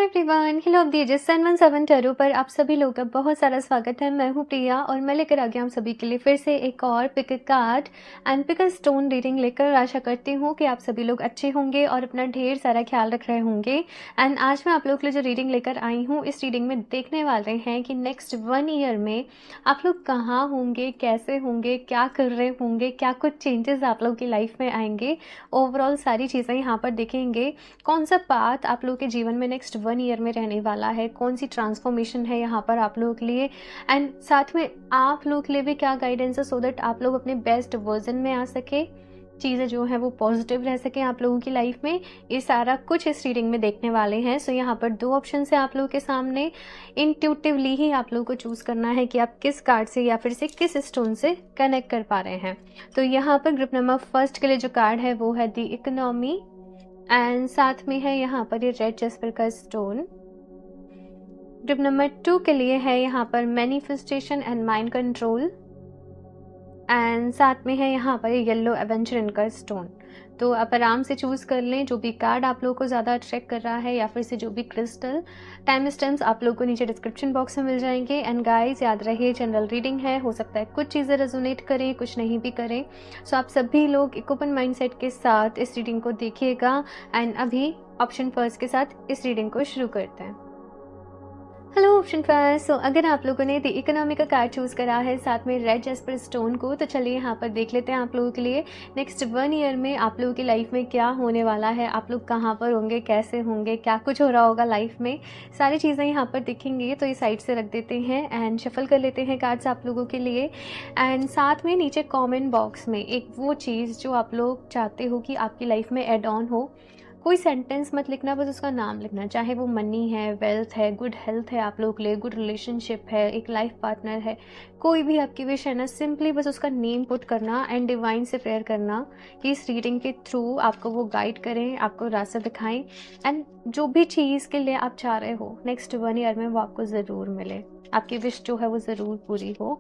Everyone, hello of the ages 717 tarot पर आप सभी लोग का बहुत सारा स्वागत है। मैं हूं प्रिया और मैं लेकर आ गया हूं सभी के लिए फिर से एक और pick a card and pick a stone reading लेकर। आशा करती हूं कि आप सभी लोग अच्छे होंगे और अपना ढेर सारा ख्याल रख रहे होंगे। एंड आज मैं आप लोग के लिए जो रीडिंग लेकर आई हूँ, इस रीडिंग में देखने वाले हैं कि नेक्स्ट 1 ईयर में आप लोग कहाँ होंगे, कैसे होंगे, क्या कर रहे होंगे, क्या कुछ चेंजेस आप लोग की लाइफ में आएंगे। ओवरऑल सारी चीज़ें यहाँ पर देखेंगे। कौन सा पाथ आप लोग के जीवन में नेक्स्ट 1 ईयर में रहने वाला है, कौन सी ट्रांसफॉर्मेशन है यहाँ पर आप लोगों के लिए, एंड साथ में आप लोग के लिए भी क्या गाइडेंस है सो दैट आप लोग अपने बेस्ट वर्जन में आ सके, चीज़ें जो है वो पॉजिटिव रह सकें आप लोगों की लाइफ में। ये सारा कुछ इस रीडिंग में देखने वाले हैं। सो यहाँ पर 2 ऑप्शन है आप लोगों के सामने। इंट्यूटिवली ही आप लोगों को चूज़ करना है कि आप किस कार्ड से या फिर से किस स्टोन से कनेक्ट कर पा रहे हैं। तो यहाँ पर ग्रुप नंबर फर्स्ट के लिए जो कार्ड है वो है द इकोनॉमी एंड साथ में है यहाँ पर ये रेड जैस्पर का स्टोन। ग्रुप नंबर 2 के लिए है यहाँ पर manifestation and mind control and साथ में है यहाँ पर येलो एवेंचर का स्टोन। तो आप आराम से चूज़ कर लें जो भी कार्ड आप लोगों को ज़्यादा अट्रैक्ट कर रहा है या फिर से जो भी क्रिस्टल टाइम स्टैम्प्स आप लोगों को नीचे डिस्क्रिप्शन बॉक्स में मिल जाएंगे। एंड गाइस याद रहिए जनरल रीडिंग है, हो सकता है कुछ चीज़ें रेजोनेट करें, कुछ नहीं भी करें। सो आप सभी लोग एक ओपन माइंडसेट के साथ इस रीडिंग को देखिएगा। एंड अभी ऑप्शन फर्स्ट के साथ इस रीडिंग को शुरू करते हैं। Hello option first. सो अगर आप लोगों ने द इकोनॉमी का कार्ड चूज़ करा है साथ में रेड जैस्पर स्टोन को, तो चलिए यहाँ पर देख लेते हैं आप लोगों के लिए नेक्स्ट 1 ईयर में आप लोगों की लाइफ में क्या होने वाला है, आप लोग कहाँ पर होंगे, कैसे होंगे, क्या कुछ हो रहा होगा लाइफ में, सारी चीज़ें यहाँ पर दिखेंगी। तो ये साइड से रख देते हैं एंड शफल कर लेते हैं कार्ड्स आप लोगों के लिए। एंड साथ में नीचे कॉमेंट बॉक्स में एक वो चीज़ जो आप लोग चाहते हो कि आपकी लाइफ में एड ऑन हो, कोई सेंटेंस मत लिखना, बस उसका नाम लिखना। चाहे वो मनी है, वेल्थ है, गुड हेल्थ है आप लोग के लिए, गुड रिलेशनशिप है, एक लाइफ पार्टनर है, कोई भी आपकी विश है ना, सिंपली बस उसका नेम पुट करना एंड डिवाइन से प्रेयर करना कि इस रीडिंग के थ्रू आपको वो गाइड करें, आपको रास्ता दिखाएं एंड जो भी चीज़ के लिए आप चाह रहे हो नेक्स्ट 1 ईयर में वो आपको ज़रूर मिले, आपकी विश जो है वो ज़रूर पूरी हो।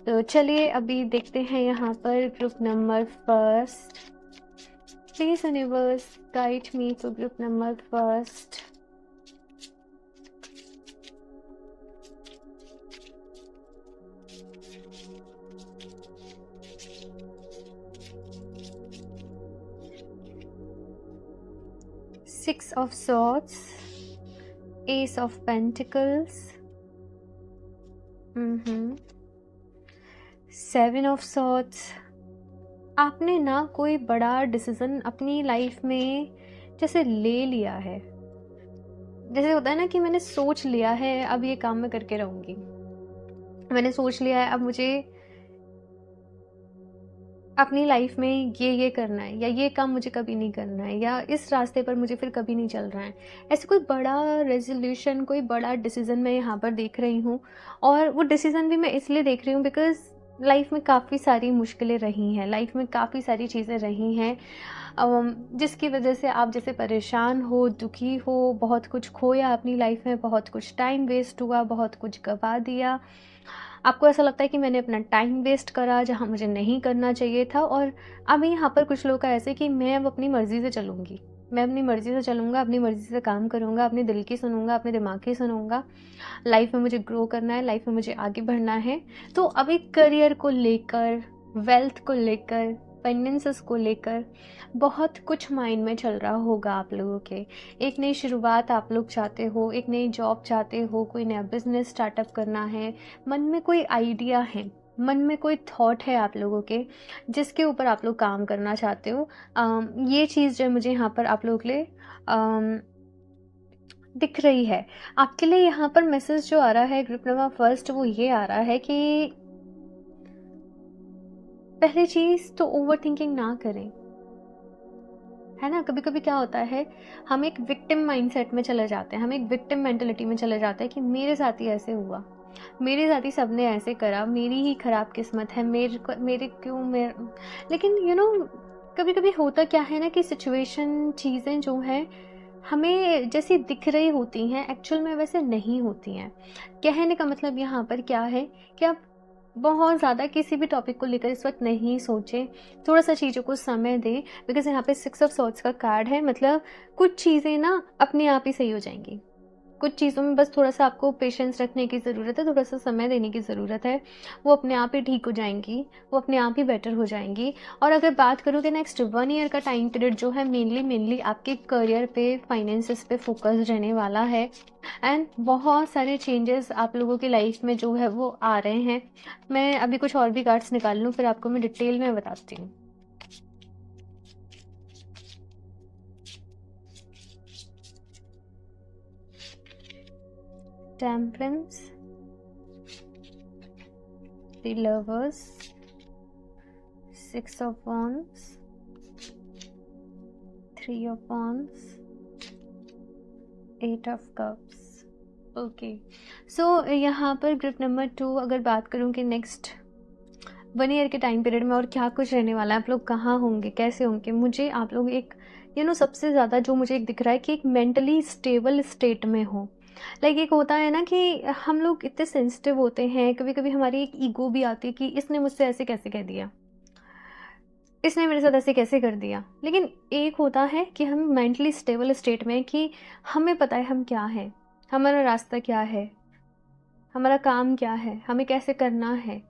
तो चलिए अभी देखते हैं यहाँ पर group number first. Please universe guide me to group number first. Six of Swords, Ace of Pentacles, 7 of Swords। आपने ना कोई बड़ा डिसीज़न अपनी लाइफ में जैसे ले लिया है, जैसे होता है ना कि मैंने सोच लिया है अब ये काम मैं करके रहूँगी, मैंने सोच लिया है अब मुझे अपनी लाइफ में ये करना है, या ये काम मुझे कभी नहीं करना है, या इस रास्ते पर मुझे फिर कभी नहीं चल रहा है। ऐसे कोई बड़ा रेजोल्यूशन, कोई बड़ा डिसीज़न मैं यहाँ पर देख रही हूँ। और वो डिसीज़न भी मैं इसलिए देख रही हूँ बिकॉज़ लाइफ में काफ़ी सारी मुश्किलें रही हैं, लाइफ में काफ़ी सारी चीज़ें रही हैं जिसकी वजह से आप जैसे परेशान हो, दुखी हो, बहुत कुछ खोया अपनी लाइफ में, बहुत कुछ टाइम वेस्ट हुआ, बहुत कुछ गवा दिया। आपको ऐसा लगता है कि मैंने अपना टाइम वेस्ट करा जहाँ मुझे नहीं करना चाहिए था। और अभी यहाँ पर कुछ लोग का ऐसे कि मैं अब अपनी मर्ज़ी से चलूँगी, मैं अपनी मर्ज़ी से चलूँगा, अपनी मर्ज़ी से काम करूँगा, अपने दिल की सुनूँगा, अपने दिमाग की सुनूँगा। लाइफ में मुझे ग्रो करना है, लाइफ में मुझे आगे बढ़ना है। तो अभी करियर को लेकर, वेल्थ को लेकर, फाइनेंसेस को लेकर बहुत कुछ माइंड में चल रहा होगा आप लोगों के। एक नई शुरुआत आप लोग चाहते हो, एक नई जॉब चाहते हो, कोई नया बिजनेस स्टार्टअप करना है, मन में कोई आइडिया है, मन में कोई थॉट है आप लोगों के जिसके ऊपर आप लोग काम करना चाहते हो। ये चीज़ जो मुझे यहाँ पर आप लोगों के लिए दिख रही है। आपके लिए यहाँ पर मैसेज जो आ रहा है ग्रुप नंबर फर्स्ट, वो ये आ रहा है कि पहली चीज़ तो ओवर थिंकिंग ना करें, है ना। कभी कभी क्या होता है, हम एक विक्टिम माइंडसेट में चले जाते हैं, हम एक विक्टिम मेंटलिटी में चले जाते हैं कि मेरे साथ ही ऐसे हुआ, मेरे साथ ही सबने ऐसे करा, मेरी ही खराब किस्मत है, मेरे क्यों मेरे। लेकिन कभी कभी होता क्या है ना कि सिचुएशन, चीज़ें जो हैं हमें जैसी दिख रही होती हैं एक्चुअल में वैसे नहीं होती हैं। कहने का मतलब यहाँ पर क्या है कि आप बहुत ज़्यादा किसी भी टॉपिक को लेकर इस वक्त नहीं सोचें, थोड़ा सा चीज़ों को समय दें। बिकॉज यहाँ पे 6 ऑफ सॉर्ड्स का कार्ड है, मतलब कुछ चीज़ें ना अपने आप ही सही हो जाएंगी, कुछ चीज़ों में बस थोड़ा-सा आपको पेशेंस रखने की ज़रूरत है, थोड़ा-सा समय देने की ज़रूरत है। वो अपने आप ही ठीक हो जाएँगी, वो अपने आप ही बेटर हो जाएँगी। और अगर बात करूँ कि नेक्स्ट 1 ईयर का टाइम पीरियड जो है मेनली आपके करियर पे, फाइनेंसेस पे फ़ोकस्ड रहने वाला है। एंड बहुत सारे चेंजेस आप लोगों की लाइफ में जो है वो आ रहे हैं। मैं अभी कुछ और भी कार्ड्स निकाल लूँ, फिर आपको मैं डिटेल में बताती हूँ। Temperance, the lovers, 6 of wands, 3 of wands, 8 of cups. Okay, so यहाँ पर ग्रुप नंबर 2 अगर बात करूँ कि नेक्स्ट 1 ईयर के टाइम पीरियड में और क्या कुछ रहने वाला है, आप लोग कहाँ होंगे, कैसे होंगे, मुझे आप लोग एक सबसे ज़्यादा जो मुझे एक दिख रहा है कि एक मेंटली स्टेबल स्टेट में हो। लाइक एक होता है ना कि हम लोग इतने सेंसिटिव होते हैं, कभी कभी हमारी एक ईगो भी आती है कि इसने मुझसे ऐसे कैसे कह दिया, इसने मेरे साथ ऐसे कैसे कर दिया। लेकिन एक होता है कि हम मेंटली स्टेबल स्टेट में कि हमें पता है हम क्या हैं, हमारा रास्ता क्या है, हमारा काम क्या है, हमें कैसे करना है।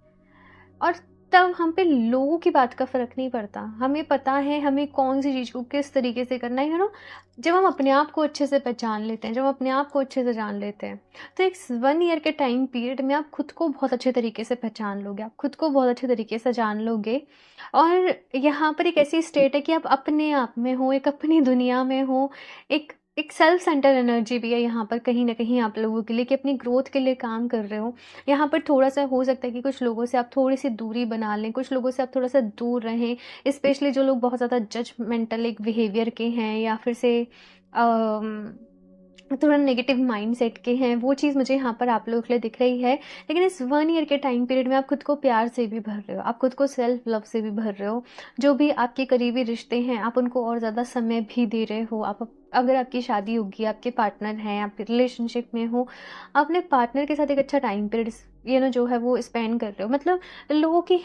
और तब हम पे लोगों की बात का फ़र्क नहीं पड़ता। हमें पता है हमें कौन-सी चीज़ को किस तरीके से करना है, जब हम अपने आप को अच्छे से पहचान लेते हैं, जब हम अपने आप को अच्छे से जान लेते हैं, तो एक 1 ईयर के टाइम पीरियड में आप खुद को बहुत अच्छे तरीके से पहचान लोगे, आप खुद को बहुत अच्छे तरीके से जान लोगे। और यहाँ पर एक ऐसी स्टेट है कि आप अपने आप में हो, एक अपनी दुनिया में हो, एक एक सेल्फ सेंटर एनर्जी भी है यहाँ पर कहीं न कहीं आप लोगों के लिए कि अपनी ग्रोथ के लिए काम कर रहे हो। यहाँ पर थोड़ा-सा हो सकता है कि कुछ लोगों से आप थोड़ी-सी दूरी बना लें, कुछ लोगों से आप थोड़ा-सा दूर रहें, स्पेशली जो लोग बहुत ज़्यादा जजमेंटल एक बिहेवियर के हैं या फिर से अम, थोड़ा नेगेटिव माइंडसेट के हैं, वो चीज़ मुझे यहाँ पर आप लोगों के लिए दिख रही है। लेकिन इस 1 ईयर के टाइम पीरियड में आप खुद को प्यार से भी भर रहे हो, आप खुद को सेल्फ लव से भी भर रहे हो। जो भी आपके करीबी रिश्ते हैं, आप उनको और ज़्यादा समय भी दे रहे हो। अगर आपकी शादी होगी, आपके पार्टनर हैं, आप रिलेशनशिप में हो, आप अपने पार्टनर के साथ एक अच्छा टाइम पीरियड जो है वो स्पेंड कर रहे हो। मतलब लोगों की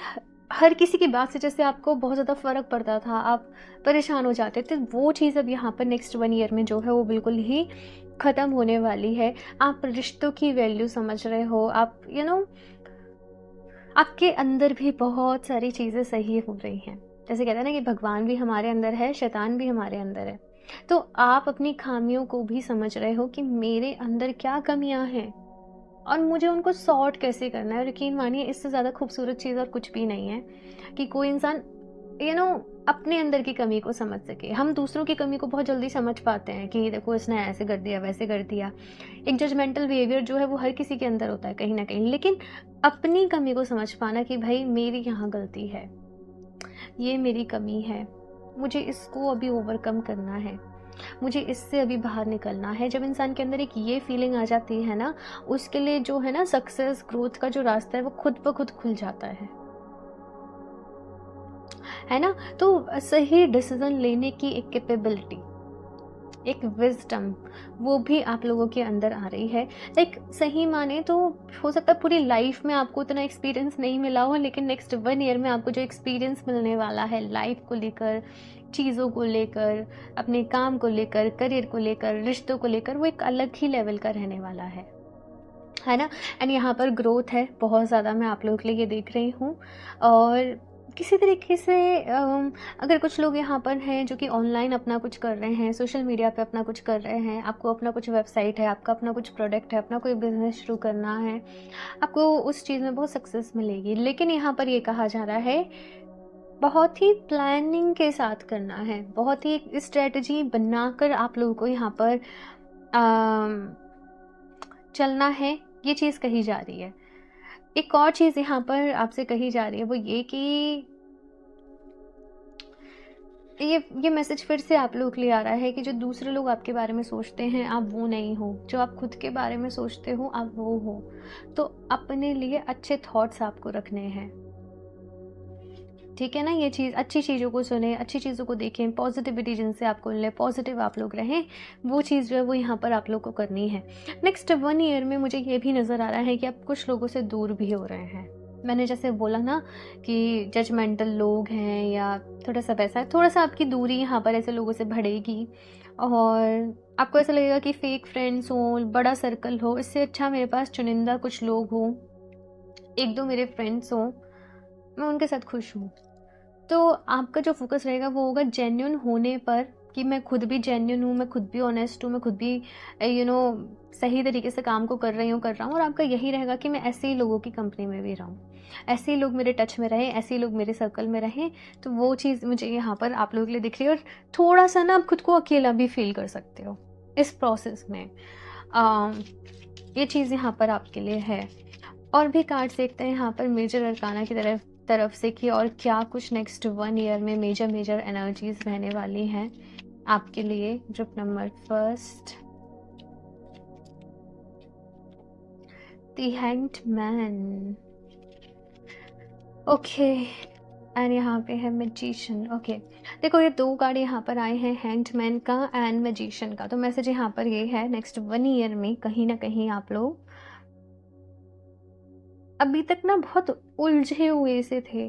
हर किसी की बात से जैसे आपको बहुत ज़्यादा फ़र्क पड़ता था, आप परेशान हो जाते थे, वो चीज़ अब यहाँ पर नेक्स्ट 1 ईयर में जो है वो बिल्कुल ही ख़त्म होने वाली है। आप रिश्तों की वैल्यू समझ रहे हो, आप आपके अंदर भी बहुत सारी चीज़ें सही हो रही हैं। जैसे कहते हैं ना कि भगवान भी हमारे अंदर है, शैतान भी हमारे अंदर है। तो आप अपनी खामियों को भी समझ रहे हो कि मेरे अंदर क्या कमियां हैं और मुझे उनको सॉर्ट कैसे करना है। और यकीन मानिए इससे ज़्यादा खूबसूरत चीज़ और कुछ भी नहीं है कि कोई इंसान अपने अंदर की कमी को समझ सके। हम दूसरों की कमी को बहुत जल्दी समझ पाते हैं कि देखो इसने ऐसे कर दिया, वैसे कर दिया। एक जजमेंटल बिहेवियर जो है वो हर किसी के अंदर होता है कहीं ना कहीं। लेकिन अपनी कमी को समझ पाना कि भाई मेरी यहाँ गलती है, ये मेरी कमी है, मुझे इसको अभी ओवरकम करना है, मुझे इससे अभी बाहर निकलना है। जब इंसान के अंदर एक ये फीलिंग आ जाती है ना, उसके लिए जो है ना सक्सेस ग्रोथ का जो रास्ता है वो खुद ब खुद खुल जाता है ना। तो सही डिसीजन लेने की एक कैपेबिलिटी, एक विजडम, वो भी आप लोगों के अंदर आ रही है। लाइक सही माने तो हो सकता है पूरी लाइफ में आपको इतना एक्सपीरियंस नहीं मिला हो, लेकिन नेक्स्ट 1 ईयर में आपको जो एक्सपीरियंस मिलने वाला है लाइफ को लेकर, चीज़ों को लेकर, अपने काम को लेकर, करियर को लेकर, रिश्तों को लेकर, वो एक अलग ही लेवल का रहने वाला है ना। एंड यहाँ पर ग्रोथ है बहुत ज़्यादा, मैं आप लोगों के लिए ये देख रही हूँ। और किसी तरीके से अगर कुछ लोग यहाँ पर हैं जो कि ऑनलाइन अपना कुछ कर रहे हैं, सोशल मीडिया पे अपना कुछ कर रहे हैं, आपको अपना कुछ वेबसाइट है, आपका अपना कुछ प्रोडक्ट है, अपना कोई बिजनेस शुरू करना है, आपको उस चीज़ में बहुत सक्सेस मिलेगी। लेकिन यहाँ पर ये कहा जा रहा है बहुत ही प्लानिंग के साथ करना है, बहुत ही एक स्ट्रेटजी बनाकर आप लोगों को यहाँ पर चलना है, ये चीज़ कही जा रही है। एक और चीज़ यहाँ पर आपसे कही जा रही है वो ये कि ये मैसेज फिर से आप लोगों के लिए आ रहा है कि जो दूसरे लोग आपके बारे में सोचते हैं आप वो नहीं हो, जो आप खुद के बारे में सोचते हो आप वो हो। तो अपने लिए अच्छे थॉट्स आपको रखने हैं, ठीक है ना। ये चीज़, अच्छी चीज़ों को सुने, अच्छी चीज़ों को देखें, पॉजिटिविटी जिनसे आपको मिले, पॉजिटिव आप लोग रहें, वो चीज़ जो है वो यहाँ पर आप लोग को करनी है। नेक्स्ट 1 ईयर में मुझे ये भी नज़र आ रहा है कि आप कुछ लोगों से दूर भी हो रहे हैं। मैंने जैसे बोला ना कि जजमेंटल लोग हैं या थोड़ा सा वैसा है, थोड़ा सा आपकी दूरी यहाँ पर ऐसे लोगों से बढ़ेगी। और आपको ऐसा लगेगा कि फेक फ्रेंड्स हों, बड़ा सर्कल हो, इससे अच्छा मेरे पास चुनिंदा कुछ लोग हों, एक दो मेरे फ्रेंड्स हों, मैं उनके साथ खुश हूँ। तो आपका जो फोकस रहेगा वो होगा जेन्युइन होने पर, कि मैं खुद भी जेन्युइन हूँ, मैं खुद भी ऑनेस्ट हूँ, मैं खुद भी सही तरीके से काम को कर रही हूँ, कर रहा हूँ। और आपका यही रहेगा कि मैं ऐसे ही लोगों की कंपनी में भी रहूँ, ऐसे ही लोग मेरे टच में रहें, ऐसे ही लोग मेरे सर्कल में रहें। तो वो चीज़ मुझे यहाँ पर आप लोगों के लिए दिख रही है। और थोड़ा सा ना आप खुद को अकेला भी फील कर सकते हो इस प्रोसेस में। ये चीज़ यहाँ पर आपके लिए है। और भी कार्ड्स देखते हैं यहाँ पर मेजर अरकाना की तरफ से कि और क्या कुछ नेक्स्ट 1 ईयर में मेजर एनर्जीज रहने वाली हैं आपके लिए। Group number first, the hanged man, okay, and यहाँ पे है मैजिशियन। ओके, देखो ये 2 कार्ड यहाँ पर आए हैं, हैंग्ड मैन का एंड मैजिशियन का। तो मैसेज यहाँ पर ये है, नेक्स्ट 1 ईयर में कहीं ना कहीं आप लोग अभी तक ना बहुत उलझे हुए से थे,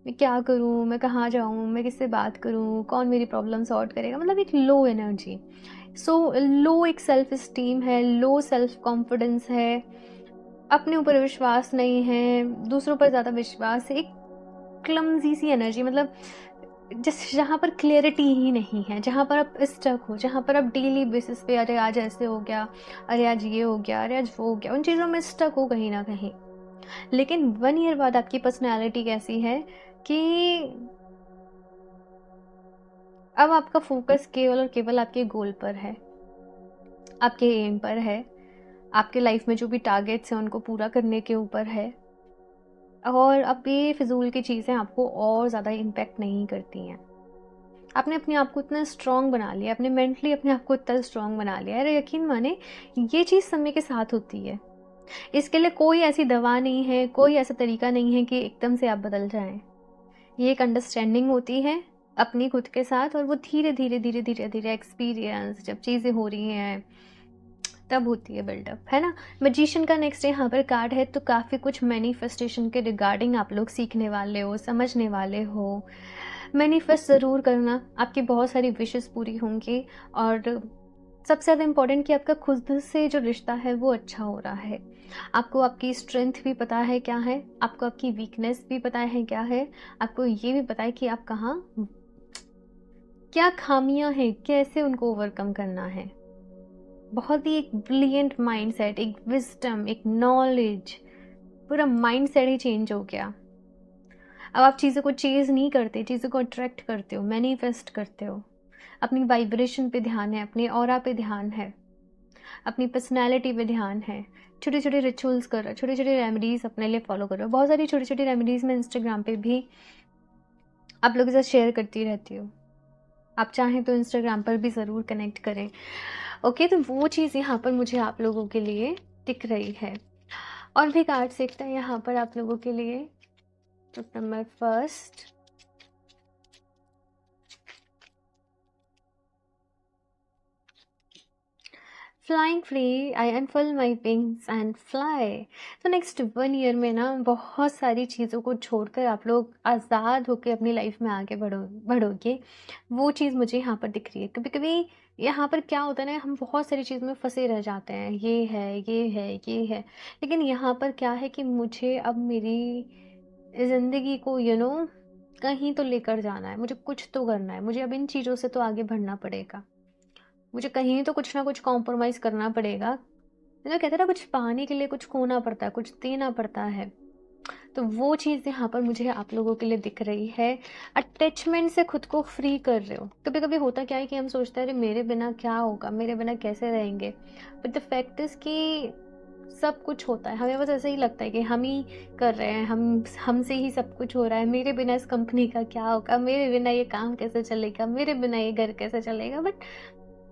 मैं क्या करूँ, मैं कहाँ जाऊँ, मैं किससे बात करूँ, कौन मेरी प्रॉब्लम सॉर्ट करेगा, मतलब एक लो एनर्जी, लो एक सेल्फ स्टीम है, लो सेल्फ कॉन्फिडेंस है, अपने ऊपर विश्वास नहीं है, दूसरों पर ज़्यादा विश्वास है, एक क्लमजी सी एनर्जी, मतलब जिस जहाँ पर क्लियरिटी ही नहीं है, जहाँ पर आप स्टक हो, जहाँ पर आप डेली बेसिस पे अरे आज ऐसे हो गया, अरे आज ये हो गया, अरे आज वो हो गया, उन चीज़ों में स्टक हो कहीं ना कहीं। लेकिन 1 ईयर बाद आपकी पर्सनैलिटी कैसी है कि अब आपका फोकस केवल और केवल आपके गोल पर है, आपके एम पर है, आपके लाइफ में जो भी टारगेट्स हैं उनको पूरा करने के ऊपर है। और अब ये फिजूल की चीज़ें आपको और ज़्यादा इम्पेक्ट नहीं करती हैं। आपने अपने आप को इतना स्ट्रॉन्ग बना लिया, अपने मेंटली अपने आप को इतना स्ट्रॉन्ग बना लिया। अरे यकीन माने, ये चीज़ समय के साथ होती है। इसके लिए कोई ऐसी दवा नहीं है, कोई ऐसा तरीका नहीं है कि एकदम से आप बदल जाएं। ये एक अंडरस्टैंडिंग होती है अपनी खुद के साथ, और वो धीरे धीरे धीरे धीरे धीरे एक्सपीरियंस जब चीज़ें हो रही हैं तब होती है बिल्डअप, है ना। मैजिशियन का नेक्स्ट यहाँ पर कार्ड है, तो काफ़ी कुछ मैनिफेस्टेशन के रिगार्डिंग आप लोग सीखने वाले हो, समझने वाले हो। मैनिफेस्ट ज़रूर करना, आपकी बहुत सारी विशेस पूरी होंगी। और सबसे ज़्यादा इम्पॉर्टेंट कि आपका खुद से जो रिश्ता है वो अच्छा हो रहा है। आपको आपकी स्ट्रेंथ भी पता है क्या है, आपको आपकी वीकनेस भी पता है क्या है, आपको ये भी पता है कि आप कहाँ, क्या खामियां हैं, कैसे उनको ओवरकम करना है। बहुत ही एक ब्रिलियंट माइंडसेट, एक विजडम, एक नॉलेज, पूरा माइंडसेट ही चेंज हो गया। अब आप चीज़ों को चेज नहीं करते, चीज़ों को अट्रैक्ट करते हो, मैनिफेस्ट करते हो। अपनी वाइब्रेशन पे ध्यान है, अपने ऑरा पे ध्यान है, अपनी पर्सनैलिटी पे ध्यान है। छोटे छोटे रिचुअल्स कर रहे हो, छोटे छोटे रेमेडीज़ अपने लिए फॉलो कर रहे हो। बहुत सारी छोटी छोटी रेमेडीज़ मैं इंस्टाग्राम पे भी आप लोगों के साथ शेयर करती रहती हूँ, आप चाहें तो इंस्टाग्राम पर भी ज़रूर कनेक्ट करें। ओके, तो वो चीज़ यहाँ पर मुझे आप लोगों के लिए दिख रही है। और भी कार्ड देखते हैं यहाँ पर आप लोगों के लिए। Group number first, flying free, I unfurl my wings and fly. तो नेक्स्ट 1 ईयर में ना बहुत सारी चीज़ों को छोड़कर आप लोग आज़ाद होकर अपनी लाइफ में आगे बढ़ोगे। वो चीज़ मुझे यहाँ पर दिख रही है। कभी कभी यहाँ पर क्या होता है ना, हम बहुत सारी चीज़ में फंसे रह जाते हैं, ये है ये है ये है। लेकिन यहाँ पर क्या है कि मुझे अब मेरी ज़िंदगी को कहीं तो लेकर जाना है, मुझे कुछ तो करना है, मुझे अब इन चीज़ों से तो आगे बढ़ना पड़ेगा, मुझे कहीं तो कुछ ना कुछ कॉम्प्रोमाइज़ करना पड़ेगा। तो कहते हैं ना, कुछ पाने के लिए कुछ खोना पड़ता है, कुछ देना पड़ता है। तो वो चीज़ यहाँ पर मुझे आप लोगों के लिए दिख रही है। अटैचमेंट से खुद को फ्री कर रहे हो। कभी कभी होता क्या है कि हम सोचते हैं अरे मेरे बिना क्या होगा, मेरे बिना कैसे रहेंगे, बट द फैक्ट इज़ कि सब कुछ होता है, हमें बस ऐसे ही लगता है कि हम ही कर रहे हैं, हमसे ही सब कुछ हो रहा है, मेरे बिना इस कंपनी का क्या होगा, मेरे बिना ये काम कैसे चलेगा, मेरे बिना ये घर कैसे चलेगा। बट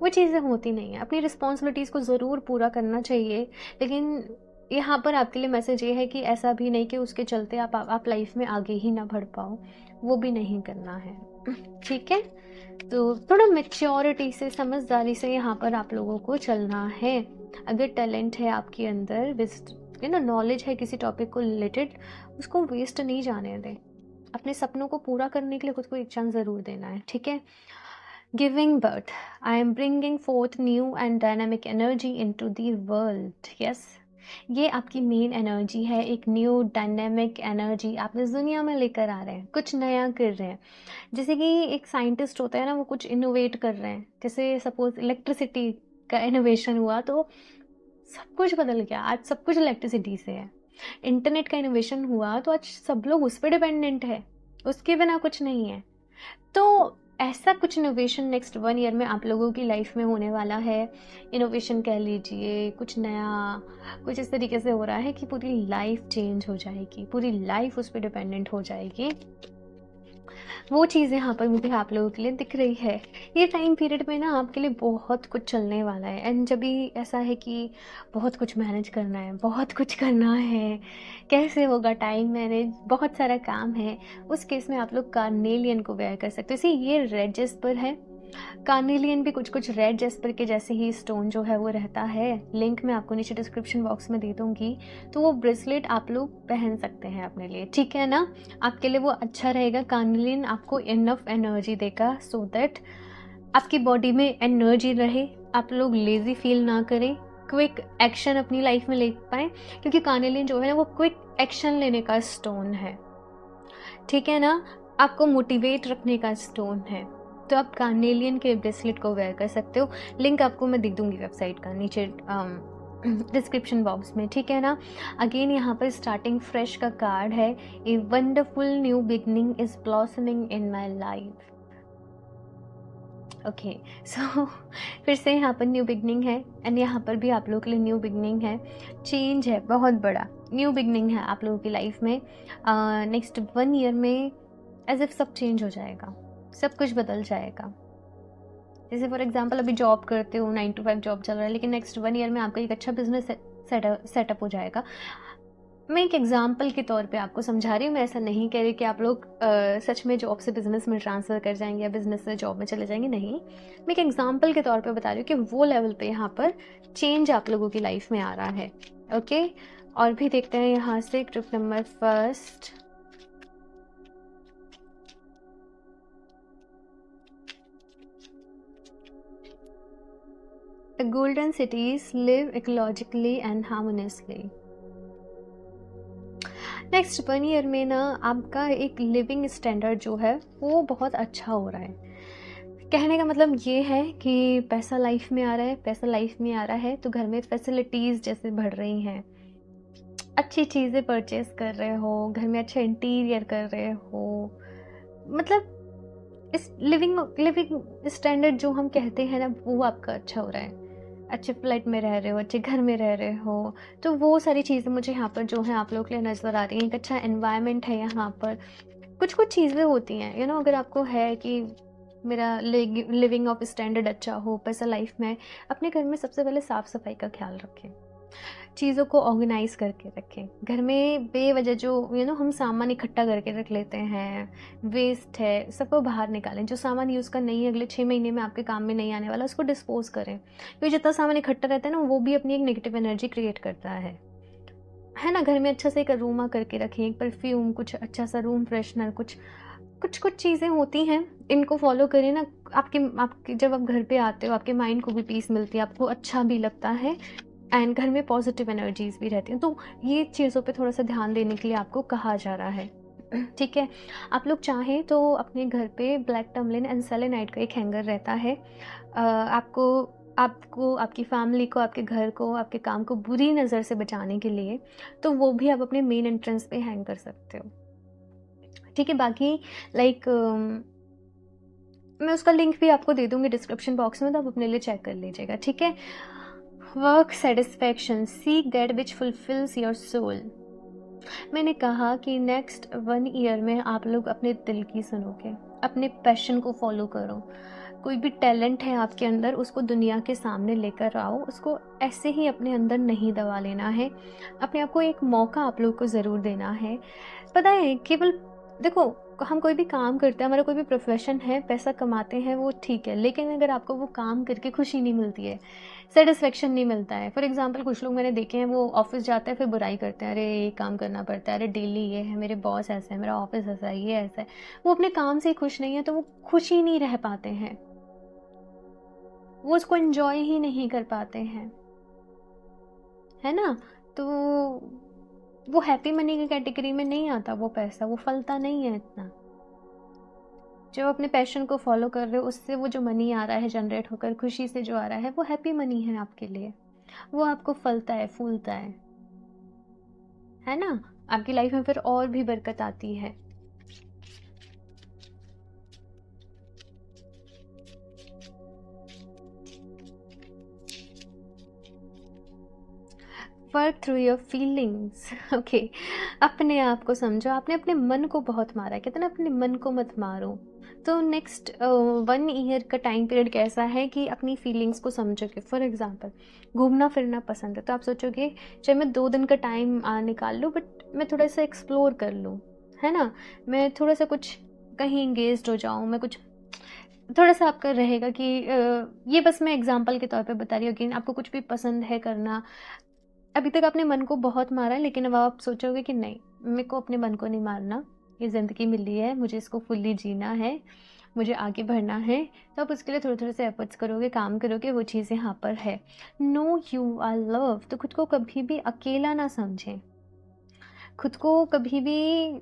वो चीज़ें होती नहीं हैं। अपनी रिस्पॉन्सिबिलिटीज़ को ज़रूर पूरा करना चाहिए, लेकिन यहाँ पर आपके लिए मैसेज ये है कि ऐसा भी नहीं कि उसके चलते आप लाइफ में आगे ही ना बढ़ पाओ, वो भी नहीं करना है। ठीक है, तो थोड़ा मैच्योरिटी से, समझदारी से यहाँ पर आप लोगों को चलना है। अगर टैलेंट है आपके अंदर, नॉलेज है किसी टॉपिक को रिलेटेड, उसको वेस्ट नहीं जाने दें। अपने सपनों को पूरा करने के लिए खुद को एक चांस ज़रूर देना है। ठीक है, giving birth, I am bringing fourth new and dynamic energy into the world. Yes, ये आपकी मेन एनर्जी है, एक न्यू डायनामिक एनर्जी आप इस दुनिया में लेकर आ रहे हैं, कुछ नया कर रहे हैं। जैसे कि एक साइंटिस्ट होता है ना, वो कुछ इनोवेट कर रहे हैं, जैसे सपोज इलेक्ट्रिसिटी का इनोवेशन हुआ तो सब कुछ बदल गया, आज सब कुछ इलेक्ट्रिसिटी से है। इंटरनेट का इनोवेशन हुआ तो आज सब लोग उस पर डिपेंडेंट है, उसके बिना कुछ नहीं है। तो ऐसा कुछ इनोवेशन नेक्स्ट 1 ईयर में आप लोगों की लाइफ में होने वाला है। इनोवेशन कह लीजिए, कुछ नया, कुछ इस तरीके से हो रहा है कि पूरी लाइफ चेंज हो जाएगी, पूरी लाइफ उस पर डिपेंडेंट हो जाएगी। वो चीज़ यहाँ पर मुझे आप लोगों के लिए दिख रही है। ये टाइम पीरियड में ना आपके लिए बहुत कुछ चलने वाला है। एंड जब भी ऐसा है कि बहुत कुछ मैनेज करना है, बहुत कुछ करना है, कैसे होगा टाइम मैनेज, बहुत सारा काम है, उस केस में आप लोग कार्नेलियन को वेयर कर सकते हो। इसी ये रेड जेस्पर है, कार्नेलियन भी कुछ कुछ रेड जेस्पर के जैसे ही स्टोन जो है वो रहता है। लिंक मैं आपको नीचे डिस्क्रिप्शन बॉक्स में दे दूंगी, तो वो ब्रेसलेट आप लोग पहन सकते हैं अपने लिए, ठीक है ना। आपके लिए वो अच्छा रहेगा। कार्नेलियन आपको इनफ एनर्जी देगा सो दैट आपकी बॉडी में एनर्जी रहे, आप लोग लेजी फील ना करें, क्विक एक्शन अपनी लाइफ में ले पाएँ, क्योंकि कार्नेलियन जो है वो क्विक एक्शन लेने का स्टोन है, ठीक है ना, आपको मोटिवेट रखने का स्टोन है। तो आप कार्नेलियन के ब्रेसलेट को वेयर कर सकते हो। लिंक आपको मैं दे दूंगी वेबसाइट का नीचे डिस्क्रिप्शन बॉक्स में, ठीक है ना। अगेन यहाँ पर स्टार्टिंग फ्रेश का कार्ड है, a wonderful new beginning is blossoming in my life. Okay, so फिर से यहाँ पर न्यू बिगनिंग है, एंड यहाँ पर भी आप लोगों के लिए न्यू बिगनिंग है, चेंज है, बहुत बड़ा न्यू बिगनिंग है आप लोगों की लाइफ में। नेक्स्ट 1 ईयर में एज इफ सब चेंज हो जाएगा, सब कुछ बदल जाएगा। जैसे फॉर एग्जांपल अभी जॉब करते हो, 9 to 5 जॉब चल रहा है, लेकिन नेक्स्ट 1 ईयर में आपका एक अच्छा बिजनेस सेटअप हो जाएगा। मैं एक एग्जांपल के तौर पे आपको समझा रही हूँ, मैं ऐसा नहीं कह रही कि आप लोग सच में जॉब से बिजनेस में ट्रांसफ़र कर जाएंगे या बिजनेस से जॉब में चले जाएंगे, नहीं। मैं एक एग्जांपल के तौर पे बता रही हूँ कि वो लेवल पे यहाँ पर चेंज आप लोगों की लाइफ में आ रहा है। ओके, और भी देखते हैं यहाँ से trip number first. The golden cities live ecologically and harmoniously. Next 1 year में ना आपका एक लिविंग स्टैंडर्ड जो है वो बहुत अच्छा हो रहा है। कहने का मतलब ये है कि पैसा लाइफ में आ रहा है, पैसा लाइफ में आ रहा है तो घर में फैसिलिटीज़ जैसे बढ़ रही हैं, अच्छी चीज़ें परचेस कर रहे हो, घर में अच्छा इंटीरियर कर रहे हो, मतलब इस लिविंग स्टैंडर्ड जो हम कहते हैं ना वो आपका अच्छा हो रहा है। अच्छे फ्लैट में रह रहे हो, अच्छे घर में रह रहे हो, तो वो सारी चीज़ें मुझे यहाँ पर जो है आप लोगों के लिए नज़र आ रही हैं। एक अच्छा एनवायरनमेंट है यहाँ पर। कुछ कुछ चीज़ें होती हैं अगर आपको है कि मेरा लिविंग ऑफ स्टैंडर्ड अच्छा हो, पैसा लाइफ में, अपने घर में सबसे पहले साफ़ सफाई का ख्याल रखें, चीज़ों को ऑर्गेनाइज करके रखें। घर में बेवजह जो हम सामान इकट्ठा करके रख लेते हैं, वेस्ट है, सबको बाहर निकालें। जो सामान यूज़ का नहीं है, अगले 6 महीने में आपके काम में नहीं आने वाला, उसको डिस्पोज करें, क्योंकि जितना सामान इकट्ठा रहता है ना वो भी अपनी एक नेगेटिव एनर्जी क्रिएट करता है ना। घर में अच्छा से एक अरोमा करके रखें, एक परफ्यूम, कुछ अच्छा सा रूम फ्रेशनर, कुछ कुछ चीज़ें होती हैं, इनको फॉलो करें ना। आपके जब आप घर पे आते हो आपके माइंड को भी पीस मिलती है, आपको अच्छा भी लगता है, एंड घर में पॉजिटिव एनर्जीज भी रहती हैं। तो ये चीज़ों पे थोड़ा सा ध्यान देने के लिए आपको कहा जा रहा है, ठीक है। आप लोग चाहें तो अपने घर पे ब्लैक टर्मलिन एंड सेलेनाइट का एक हैंगर रहता है। आपको आपकी फैमिली को, आपके घर को, आपके काम को बुरी नज़र से बचाने के लिए, तो वो भी आप अपने मेन एंट्रेंस पे हैंग कर सकते हो, ठीक है। बाकी लाइक मैं उसका लिंक भी आपको दे दूँगी डिस्क्रिप्शन बॉक्स में, तो आप अपने लिए चेक कर लीजिएगा, ठीक है। Work satisfaction, seek that which fulfils your soul. मैंने कहा कि नेक्स्ट 1 ईयर में आप लोग अपने दिल की सुनोगे, अपने पैशन को फॉलो करो। कोई भी टैलेंट है आपके अंदर, उसको दुनिया के सामने लेकर आओ, उसको ऐसे ही अपने अंदर नहीं दबा लेना है। अपने आप को एक मौका आप लोग को ज़रूर देना है। पता है, केवल देखो, हम कोई भी काम करते हैं, हमारा कोई भी प्रोफेशन है, पैसा कमाते हैं, वो ठीक है, लेकिन अगर आपको वो काम करके खुशी नहीं मिलती है, सेटिस्फेक्शन नहीं मिलता है। फॉर एग्जांपल कुछ लोग मैंने देखे हैं, वो ऑफिस जाते हैं फिर बुराई करते हैं, अरे ये काम करना पड़ता है, अरे डेली ये है, मेरे बॉस ऐसे है, मेरा ऑफिस ऐसा है, ये ऐसा है। वो अपने काम से ही खुश नहीं है, तो वो खुश ही नहीं रह पाते हैं। वो उसको एंजॉय ही नहीं कर पाते हैं, है ना। तो वो हैप्पी मनी की कैटेगरी में नहीं आता, वो पैसा वो फलता नहीं है इतना। जो अपने पैशन को फॉलो कर रहे हो उससे वो जो मनी आ रहा है जनरेट होकर खुशी से जो आ रहा है वो हैप्पी मनी है आपके लिए, वो आपको फलता है फूलता है ना। आपकी लाइफ में फिर और भी बरकत आती है। Work through your feelings. Okay, अपने आप को समझो। आपने अपने मन को बहुत मारा है, कहते हैं ना अपने मन को मत मारो। तो नेक्स्ट 1 ईयर का टाइम पीरियड कैसा है कि अपनी फीलिंग्स को समझोगे। फॉर एग्जांपल घूमना फिरना पसंद है तो आप सोचोगे चाहे मैं 2 दिन का टाइम निकाल लूँ बट मैं थोड़ा सा एक्सप्लोर कर लूँ, है ना। मैं थोड़ा सा कुछ कहीं इंगेज हो जाऊँ, मैं कुछ थोड़ा सा आपका रहेगा कि ये बस मैं एग्जांपल के तौर पे बता रही हूँ कि आपको कुछ भी पसंद है करना। अभी तक आपने मन को बहुत मारा है लेकिन अब आप सोचोगे कि नहीं, मेरे को अपने मन को नहीं मारना, ये ज़िंदगी मिली है, मुझे इसको फुल्ली जीना है, मुझे आगे बढ़ना है। तो आप उसके लिए थोड़े थोड़े से एफर्ट्स करोगे, काम करोगे, वो चीज़ यहाँ पर है। Know you are love. तो खुद को कभी भी अकेला ना समझें, खुद को कभी भी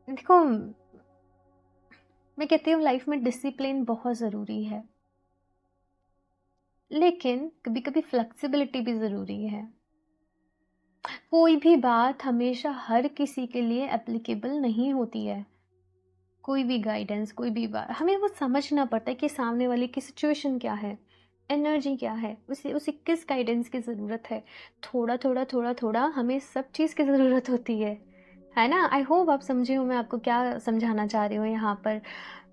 देखो, मैं कहती हूँ लाइफ में डिसिप्लिन बहुत ज़रूरी है लेकिन कभी कभी फ्लेक्सिबिलिटी भी ज़रूरी है। कोई भी बात हमेशा हर किसी के लिए एप्लीकेबल नहीं होती है। कोई भी गाइडेंस, कोई भी बात हमें वो समझना पड़ता है कि सामने वाले की सिचुएशन क्या है, एनर्जी क्या है, उसे उसे किस गाइडेंस की ज़रूरत है। थोड़ा थोड़ा थोड़ा थोड़ा हमें सब चीज़ की ज़रूरत होती है ना। आई होप आप समझे हो मैं आपको क्या समझाना चाह रही हूँ यहाँ पर।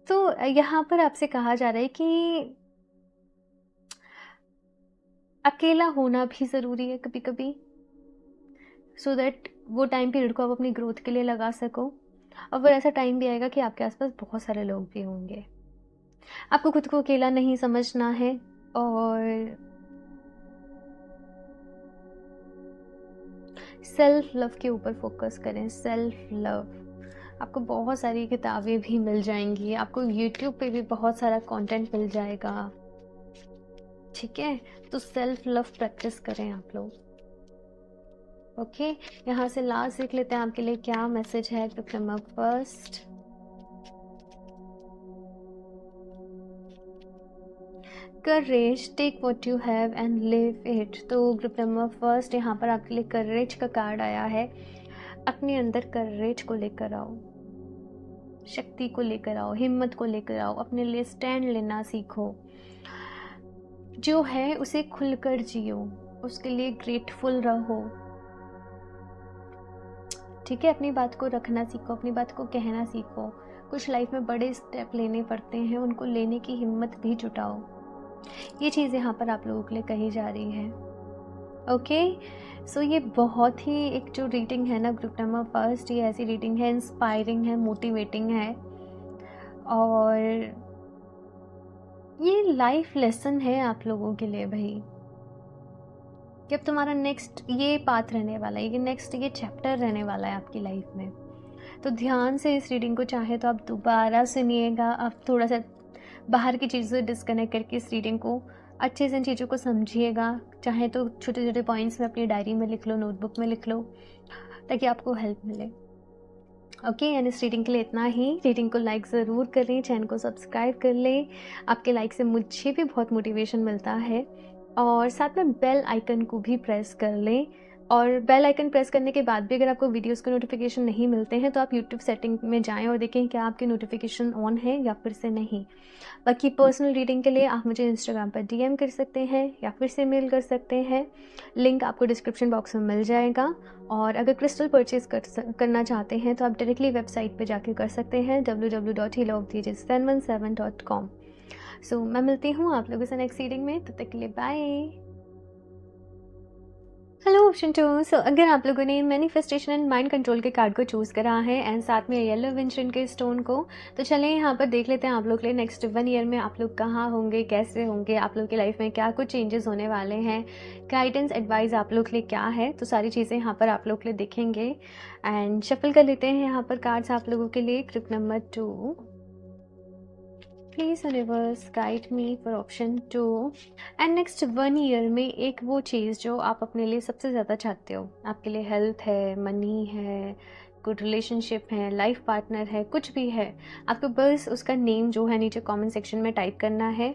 तो यहाँ पर आपसे कहा जा रहा है कि अकेला होना भी ज़रूरी है कभी कभी, सो दैट वो टाइम पीरियड को आप अपनी ग्रोथ के लिए लगा सको। और फिर ऐसा टाइम भी आएगा कि आपके आसपास बहुत सारे लोग भी होंगे। आपको खुद को अकेला नहीं समझना है और सेल्फ लव के ऊपर फोकस करें। सेल्फ लव, आपको बहुत सारी किताबें भी मिल जाएंगी, आपको यूट्यूब पे भी बहुत सारा कंटेंट मिल जाएगा, ठीक है। तो सेल्फ लव प्रैक्टिस करें आप लोग। ओके, यहाँ से लास्ट देख लेते हैं आपके लिए क्या मैसेज है group number first. Courage, take what you have and live it. तो ग्रुप नंबर फर्स्ट यहाँ पर आपके लिए करेज का कार्ड आया है। अपने अंदर करेज को लेकर आओ, शक्ति को लेकर आओ, हिम्मत को लेकर आओ, अपने लिए स्टैंड लेना सीखो। जो है उसे खुलकर जियो, उसके लिए ग्रेटफुल रहो, ठीक है। अपनी बात को रखना सीखो, अपनी बात को कहना सीखो। कुछ लाइफ में बड़े स्टेप लेने पड़ते हैं, उनको लेने की हिम्मत भी जुटाओ। ये चीज़ यहाँ पर आप लोगों के लिए कही जा रही है। ओके, सो ये बहुत ही एक जो रीडिंग है ना ग्रुप नंबर फर्स्ट, ये ऐसी रीडिंग है, इंस्पायरिंग है, मोटिवेटिंग है और ये लाइफ लेसन है आप लोगों के लिए भाई। कि अब तुम्हारा नेक्स्ट ये पाथ रहने वाला है, ये नेक्स्ट ये चैप्टर रहने वाला है आपकी लाइफ में। तो ध्यान से इस रीडिंग को चाहे तो आप दोबारा सुनिएगा, आप थोड़ा सा बाहर की चीज़ों से डिस्कनेक्ट करके इस रीडिंग को अच्छे से इन चीज़ों को समझिएगा। चाहे तो छोटे छोटे पॉइंट्स में अपनी डायरी में लिख लो, नोटबुक में लिख लो, ताकि आपको हेल्प मिले। ओके, एंड इस रीडिंग के लिए इतना ही। रीडिंग को लाइक ज़रूर कर लें, चैनल को सब्सक्राइब कर लें, आपके लाइक से मुझे भी बहुत मोटिवेशन मिलता है। और साथ में बेल आइकन को भी प्रेस कर लें। और बेल आइकन प्रेस करने के बाद भी अगर आपको वीडियोस के नोटिफिकेशन नहीं मिलते हैं तो आप यूट्यूब सेटिंग में जाएं और देखें क्या आपके नोटिफिकेशन ऑन है या फिर से नहीं। बाकी पर्सनल रीडिंग के लिए आप मुझे इंस्टाग्राम पर डीएम कर सकते हैं या फिर से मेल कर सकते हैं, लिंक आपको डिस्क्रिप्शन बॉक्स में मिल जाएगा। और अगर क्रिस्टल परचेज करना चाहते हैं तो आप डायरेक्टली वेबसाइट पे जाके कर सकते हैं www.healoftheages717.com। सो मैं मिलती हूँ आप लोगों से नेक्स्ट रीडिंग में, तब तक के लिए बाय। Hello option 2। सो अगर आप लोगों ने मैनिफेस्टेशन एंड माइंड कंट्रोल के कार्ड को चूज़ करा है एंड साथ में येलो विंचरन के स्टोन को, तो चलें यहाँ पर देख लेते हैं आप लोग के लिए नेक्स्ट 1 ईयर में आप लोग कहाँ होंगे, कैसे होंगे, आप लोग की लाइफ में क्या कुछ चेंजेस होने वाले हैं, गाइडेंस एडवाइस आप लोग के लिए क्या है। तो सारी चीज़ें यहाँ पर आप लोग के लिए दिखेंगे। एंड शफल कर लेते हैं यहाँ पर कार्ड्स आप लोगों के लिए। Group number 2, please universe guide me for option 2। And next 1 year में एक वो चीज़ जो आप अपने लिए सबसे ज़्यादा चाहते हो, आपके लिए हेल्थ है, मनी है, गुड रिलेशनशिप है, लाइफ पार्टनर है, कुछ भी है, आपको बस उसका नेम जो है नीचे कमेंट सेक्शन में टाइप करना है।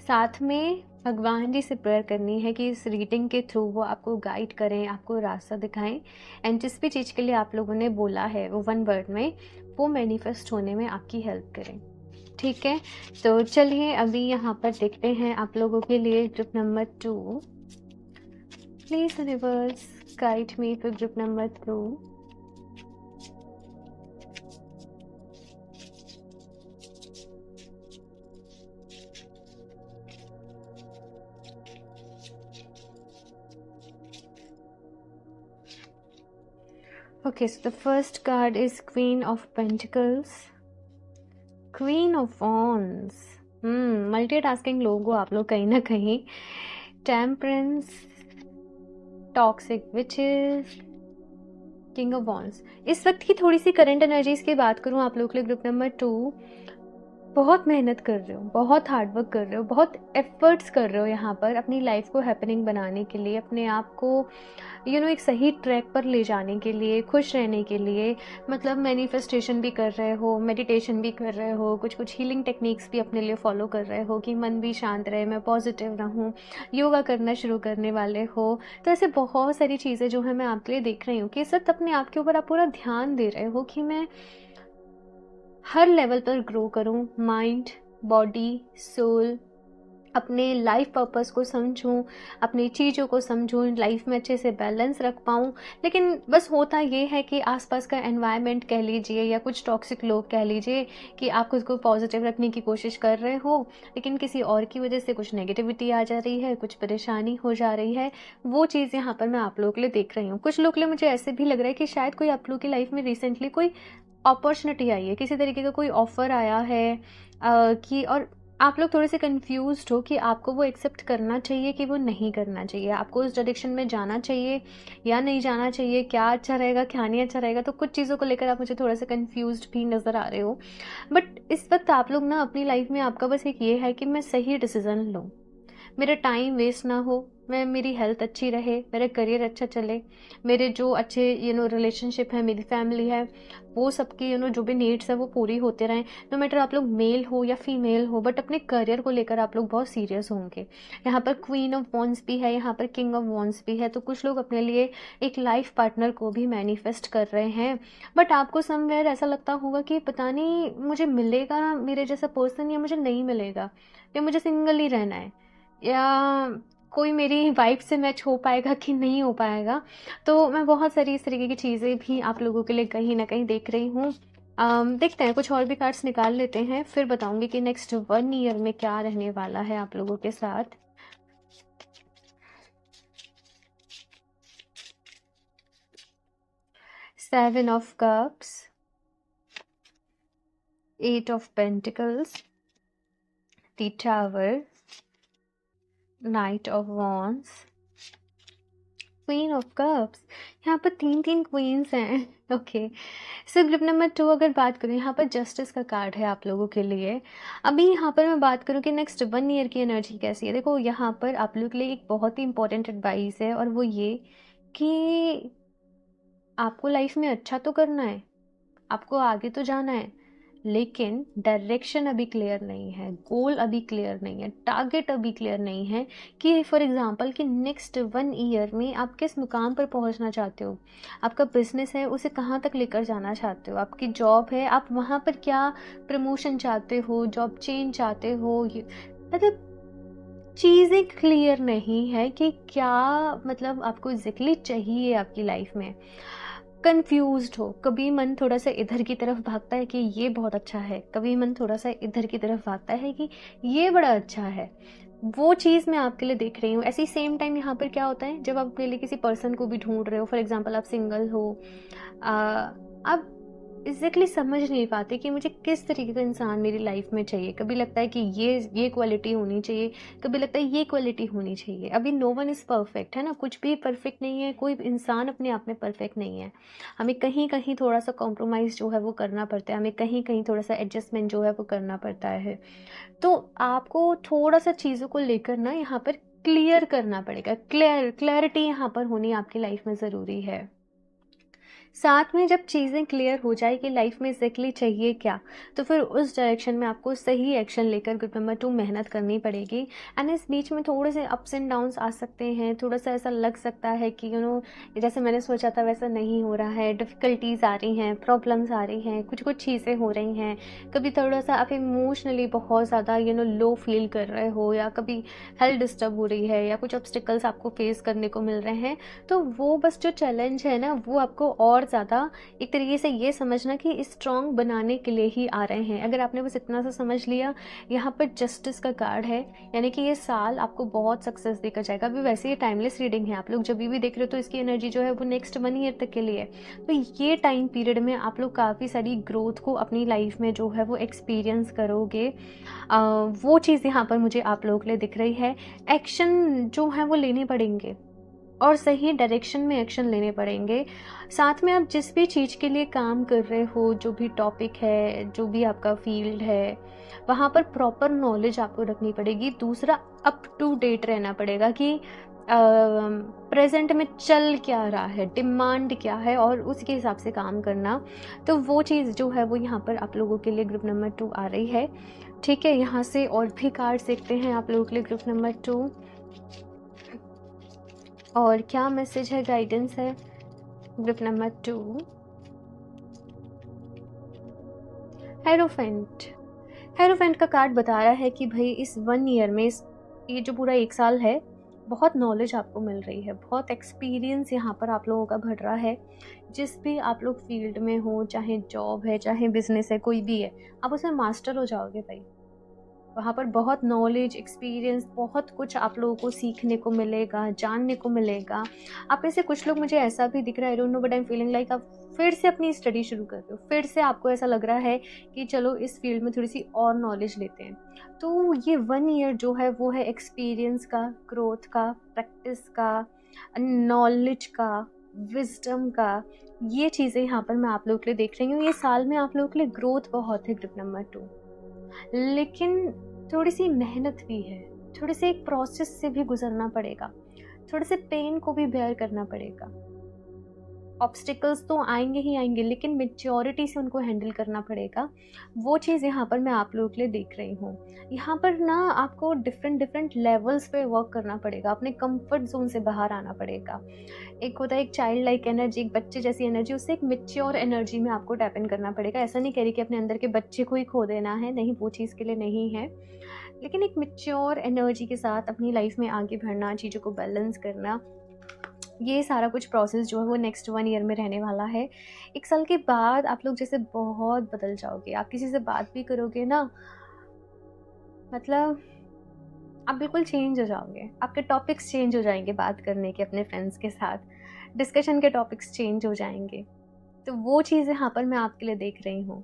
साथ में भगवान जी से प्रेयर करनी है कि इस रीडिंग के थ्रू वो आपको गाइड करें, आपको रास्ता दिखाएं, एंड जिस भी चीज़ के लिए आप लोगों ने बोला है वो 1 वर्ड में, वो मैनिफेस्ट होने में आपकी हेल्प करें। ठीक है, तो चलिए अभी यहाँ पर देखते हैं आप लोगों के लिए group number 2। Please universe guide me for group number 2। Okay, so the first card is Queen of Pentacles, Queen of Wands। Multitasking लोग हो आप लोग कहीं ना कहीं। Temperance, toxic witches, king of wands. इस वक्त की थोड़ी सी करंट एनर्जीज की बात करूं आप लोग के लिए ग्रुप नंबर 2, बहुत मेहनत कर रहे हो, बहुत हार्डवर्क कर रहे हो, बहुत एफर्ट्स कर रहे हो यहाँ पर अपनी लाइफ को हैपनिंग बनाने के लिए, अपने आप को एक सही ट्रैक पर ले जाने के लिए, खुश रहने के लिए। मतलब मैनिफेस्टेशन भी कर रहे हो, मेडिटेशन भी कर रहे हो, कुछ कुछ हीलिंग टेक्निक्स भी अपने लिए फॉलो कर रहे हो कि मन भी शांत रहे, मैं पॉजिटिव रहूँ, योगा करना शुरू करने वाले हो। तो ऐसे बहुत सारी चीज़ें जो है मैं आपके लिए देख रही हूँ कि सब अपने आप के ऊपर आप पूरा ध्यान दे रहे हो कि मैं हर लेवल पर ग्रो करूं, माइंड, बॉडी, सोल, अपने लाइफ पर्पस को समझूं, अपनी चीज़ों को समझूं, लाइफ में अच्छे से बैलेंस रख पाऊं। लेकिन बस होता ये है कि आसपास का एनवायरनमेंट कह लीजिए या कुछ टॉक्सिक लोग कह लीजिए कि आप खुद को पॉजिटिव रखने की कोशिश कर रहे हो, लेकिन किसी और की वजह से कुछ नेगेटिविटी आ जा रही है, कुछ परेशानी हो जा रही है। वो चीज़ यहाँ पर मैं आप लोगों के लिए देख रही हूँ। कुछ लोग के लिए मुझे ऐसे भी लग रहा है कि शायद कोई आप लोग की लाइफ में रिसेंटली कोई अपॉर्चुनिटी आई है, किसी तरीके का कोई ऑफर आया है कि और आप लोग थोड़े से कंफ्यूज्ड हो कि आपको वो एक्सेप्ट करना चाहिए कि वो नहीं करना चाहिए, आपको उस डायरेक्शन में जाना चाहिए या नहीं जाना चाहिए, क्या अच्छा रहेगा क्या नहीं अच्छा रहेगा। तो कुछ चीज़ों को लेकर आप मुझे थोड़ा सा कंफ्यूज्ड भी नज़र आ रहे हो। बट इस वक्त आप लोग ना अपनी लाइफ में आपका बस एक ये है कि मैं सही डिसीज़न लूँ, मेरा टाइम वेस्ट ना हो, मेरी हेल्थ अच्छी रहे, मेरा करियर अच्छा चले, मेरे जो अच्छे रिलेशनशिप है, मेरी फैमिली है, वो सबकी जो भी नीड्स है वो पूरी होते रहें। नो मैटर आप लोग मेल हो या फीमेल हो, बट अपने करियर को लेकर आप लोग बहुत सीरियस होंगे। यहाँ पर क्वीन ऑफ वॉन्ड्स भी है, यहाँ पर किंग ऑफ वॉन्ड्स भी है। तो कुछ लोग अपने लिए एक लाइफ पार्टनर को भी मैनिफेस्ट कर रहे हैं, बट आपको समवेयर ऐसा लगता होगा कि पता नहीं मुझे मिलेगा मेरे जैसा पर्सन या मुझे नहीं मिलेगा, या मुझे सिंगल ही रहना है, या कोई मेरी वाइफ से मैच हो पाएगा कि नहीं हो पाएगा। तो मैं बहुत सारी इस तरीके की चीज़ें भी आप लोगों के लिए कहीं ना कहीं देख रही हूँ। देखते हैं, कुछ और भी कार्ड्स निकाल लेते हैं, फिर बताऊंगी कि नेक्स्ट 1 ईयर में क्या रहने वाला है आप लोगों के साथ। Seven of cups, 8 of pentacles, the tower, night of wands, queen of cups. यहाँ पर 3 क्वींस हैं। ओके, सो ग्रुप नंबर 2 अगर बात करूँ, यहाँ पर जस्टिस का कार्ड है आप लोगों के लिए। अभी यहाँ पर मैं बात करूँ कि नेक्स्ट 1 ईयर की एनर्जी कैसी है। देखो, यहाँ पर आप लोगों के लिए एक बहुत ही इंपॉर्टेंट एडवाइस है, और वो ये कि आपको लाइफ में अच्छा तो करना है, आपको आगे तो जाना है, लेकिन डायरेक्शन अभी क्लियर नहीं है, गोल अभी क्लियर नहीं है, टारगेट अभी क्लियर नहीं है कि फॉर एग्जांपल कि नेक्स्ट 1 ईयर में आप किस मुकाम पर पहुंचना चाहते हो, आपका बिजनेस है उसे कहाँ तक लेकर जाना चाहते हो, आपकी जॉब है आप वहाँ पर क्या प्रमोशन चाहते हो, जॉब चेंज चाहते हो। मतलब चीज़ें क्लियर नहीं है कि क्या मतलब आपको एग्जैक्टली चाहिए आपकी लाइफ में। कंफ्यूज्ड हो, कभी मन थोड़ा सा इधर की तरफ भागता है कि ये बहुत अच्छा है, कभी मन थोड़ा सा इधर की तरफ भागता है कि ये बड़ा अच्छा है। वो चीज़ मैं आपके लिए देख रही हूँ। ऐसी सेम टाइम यहाँ पर क्या होता है, जब आप अपने लिए किसी पर्सन को भी ढूंढ रहे हो, फॉर एग्जांपल आप सिंगल हो, आप एग्जैक्टली समझ नहीं पाते कि मुझे किस तरीके का इंसान मेरी लाइफ में चाहिए। कभी लगता है कि ये क्वालिटी होनी चाहिए, कभी लगता है ये क्वालिटी होनी चाहिए। अभी नो वन इज़ परफेक्ट, है ना, कुछ भी परफेक्ट नहीं है, कोई इंसान अपने आप में परफेक्ट नहीं है। हमें कहीं कहीं थोड़ा सा कॉम्प्रोमाइज़ जो है वो करना पड़ता है, हमें कहीं कहीं थोड़ा सा एडजस्टमेंट जो है वो करना पड़ता है। तो आपको थोड़ा सा चीज़ों को लेकर ना यहाँ पर क्लियर करना पड़ेगा। क्लैरिटी यहाँ पर होनी आपकी लाइफ में ज़रूरी है। साथ में जब चीज़ें क्लियर हो जाए कि लाइफ में एग्जैक्टली चाहिए क्या, तो फिर उस डायरेक्शन में आपको सही एक्शन लेकर ग्रुप नंबर 2 मेहनत करनी पड़ेगी। एंड इस बीच में थोड़े से अप्स एंड डाउन्स आ सकते हैं, थोड़ा सा ऐसा लग सकता है कि जैसे मैंने सोचा था वैसा नहीं हो रहा है, डिफ़िकल्टीज़ आ रही हैं, प्रॉब्लम्स आ रही हैं, कुछ कुछ चीज़ें हो रही हैं। कभी थोड़ा सा आप इमोशनली बहुत ज़्यादा लो फील कर रहे हो, या कभी हेल्थ डिस्टर्ब हो रही है, या कुछ ऑब्स्टिकल्स आपको फेस करने को मिल रहे हैं। तो वो बस जो चैलेंज है ना, वो आपको और ज़्यादा एक तरीके से ये समझना कि स्ट्रॉन्ग बनाने के लिए ही आ रहे हैं। अगर आपने बस इतना सा समझ लिया, यहाँ पर जस्टिस का कार्ड है, यानी कि ये साल आपको बहुत सक्सेस देकर जाएगा। अभी वैसे ये टाइमलेस रीडिंग है, आप लोग जब भी देख रहे हो तो इसकी एनर्जी जो है वो नेक्स्ट 1 ईयर तक के लिए है। तो ये टाइम पीरियड में आप लोग काफ़ी सारी ग्रोथ को अपनी लाइफ में जो है वो एक्सपीरियंस करोगे। वो चीज़ यहाँ पर मुझे आप लोगों के लिए दिख रही है। एक्शन जो है वो लेने पड़ेंगे, और सही डायरेक्शन में एक्शन लेने पड़ेंगे। साथ में आप जिस भी चीज़ के लिए काम कर रहे हो, जो भी टॉपिक है, जो भी आपका फील्ड है, वहाँ पर प्रॉपर नॉलेज आपको रखनी पड़ेगी। दूसरा, अप टू डेट रहना पड़ेगा कि प्रेजेंट में चल क्या रहा है, डिमांड क्या है, और उसके हिसाब से काम करना। तो वो चीज़ जो है वो यहाँ पर आप लोगों के लिए ग्रुप नंबर 2 आ रही है। ठीक है, यहाँ से और भी कार्ड देखते हैं आप लोगों के लिए ग्रुप नंबर 2, और क्या मैसेज है, गाइडेंस है ग्रुप नंबर 2। हेरोफेंट। हेरोफेंट का कार्ड बता रहा है कि भाई इस 1 ईयर में, ये जो पूरा 1 साल है, बहुत नॉलेज आपको मिल रही है, बहुत एक्सपीरियंस यहाँ पर आप लोगों का बढ़ रहा है। जिस भी आप लोग फील्ड में हो, चाहे जॉब है, चाहे बिजनेस है, कोई भी है, आप उसमें मास्टर हो जाओगे भाई। वहाँ पर बहुत नॉलेज, एक्सपीरियंस, बहुत कुछ आप लोगों को सीखने को मिलेगा, जानने को मिलेगा। आप में से कुछ लोग, मुझे ऐसा भी दिख रहा है, I don't know but I am feeling like आप फिर से अपनी स्टडी शुरू कर रहे हो, फिर से आपको ऐसा लग रहा है कि चलो इस फील्ड में थोड़ी सी और नॉलेज लेते हैं। तो ये 1 ईयर जो है वो है एक्सपीरियंस का, ग्रोथ का, प्रैक्टिस का, नॉलेज का, विजडम का। ये चीज़ें यहाँ पर मैं आप लोगों के लिए देख रही हूँ। ये साल में आप लोगों के लिए ग्रोथ बहुत है ग्रुप नंबर 2, लेकिन थोड़ी सी मेहनत भी है, थोड़े से एक प्रोसेस से भी गुजरना पड़ेगा, थोड़े से पेन को भी बेयर करना पड़ेगा। ऑब्स्टिकल्स तो आएंगे ही आएंगे, लेकिन मेच्योरिटी से उनको हैंडल करना पड़ेगा। वो चीज़ यहाँ पर मैं आप लोगों के लिए देख रही हूँ। यहाँ पर ना आपको डिफरेंट लेवल्स पे वर्क करना पड़ेगा, अपने कंफर्ट जोन से बाहर आना पड़ेगा। एक होता है एक चाइल्ड लाइक एनर्जी, एक बच्चे जैसी एनर्जी, उससे एक मेच्योर एनर्जी में आपको टैप इन करना पड़ेगा। ऐसा नहीं कह रही कि अपने अंदर के बच्चे को ही खो देना है, नहीं, वो चीज़ के लिए नहीं है, लेकिन एक मेच्योर एनर्जी के साथ अपनी लाइफ में आगे बढ़ना, चीज़ों को बैलेंस करना, ये सारा कुछ प्रोसेस जो है वो नेक्स्ट 1 ईयर में रहने वाला है। 1 साल के बाद आप लोग जैसे बहुत बदल जाओगे। आप किसी से बात भी करोगे ना, मतलब आप बिल्कुल चेंज हो जाओगे, आपके टॉपिक्स चेंज हो जाएंगे बात करने के, अपने फ्रेंड्स के साथ डिस्कशन के टॉपिक्स चेंज हो जाएंगे। तो वो चीज़ यहाँ पर मैं आपके लिए देख रही हूँ।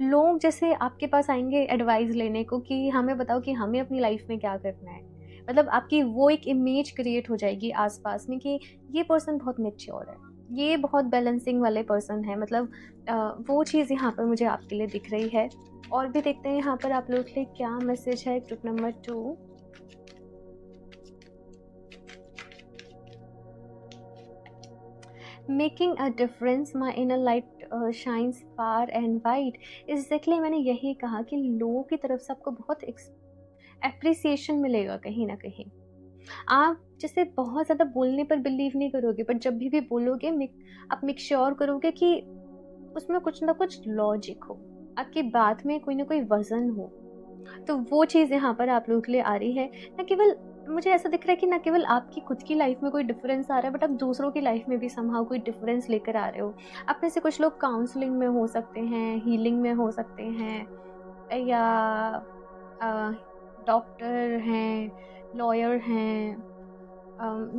लोग जैसे आपके पास आएंगे एडवाइस लेने को कि हमें बताओ कि हमें अपनी लाइफ में क्या करना है। मतलब आपकी वो एक इमेज क्रिएट हो जाएगी आसपास में कि ये पर्सन बहुत मैच्योर है, ये बहुत बैलेंसिंग वाले पर्सन है। मतलब वो चीज़ यहाँ पर मुझे आपके लिए दिख रही है। और भी देखते हैं यहाँ पर आप लोग के लिए क्या मैसेज है group number 2। Making a difference, my inner light shines far and wide. Exactly मैंने यही कहा कि लोगों की तरफ से आपको बहुत एप्रिसिएशन मिलेगा कहीं ना कहीं। आप जैसे बहुत ज़्यादा बोलने पर बिलीव नहीं करोगे, पर जब भी बोलोगे आप मेक श्योर करोगे कि उसमें कुछ ना कुछ लॉजिक हो, आपकी बात में कोई ना कोई वजन हो। तो वो चीज़ यहाँ पर आप लोगों के लिए आ रही है। न केवल मुझे ऐसा दिख रहा है कि न केवल आपकी खुद की लाइफ में कोई डिफरेंस आ रहा है, बट आप दूसरों की लाइफ में भी समहाउ कोई डिफरेंस लेकर आ रहे हो। आप में से कुछ लोग काउंसलिंग में हो सकते हैं, हीलिंग में हो सकते हैं, या डॉक्टर हैं, लॉयर हैं।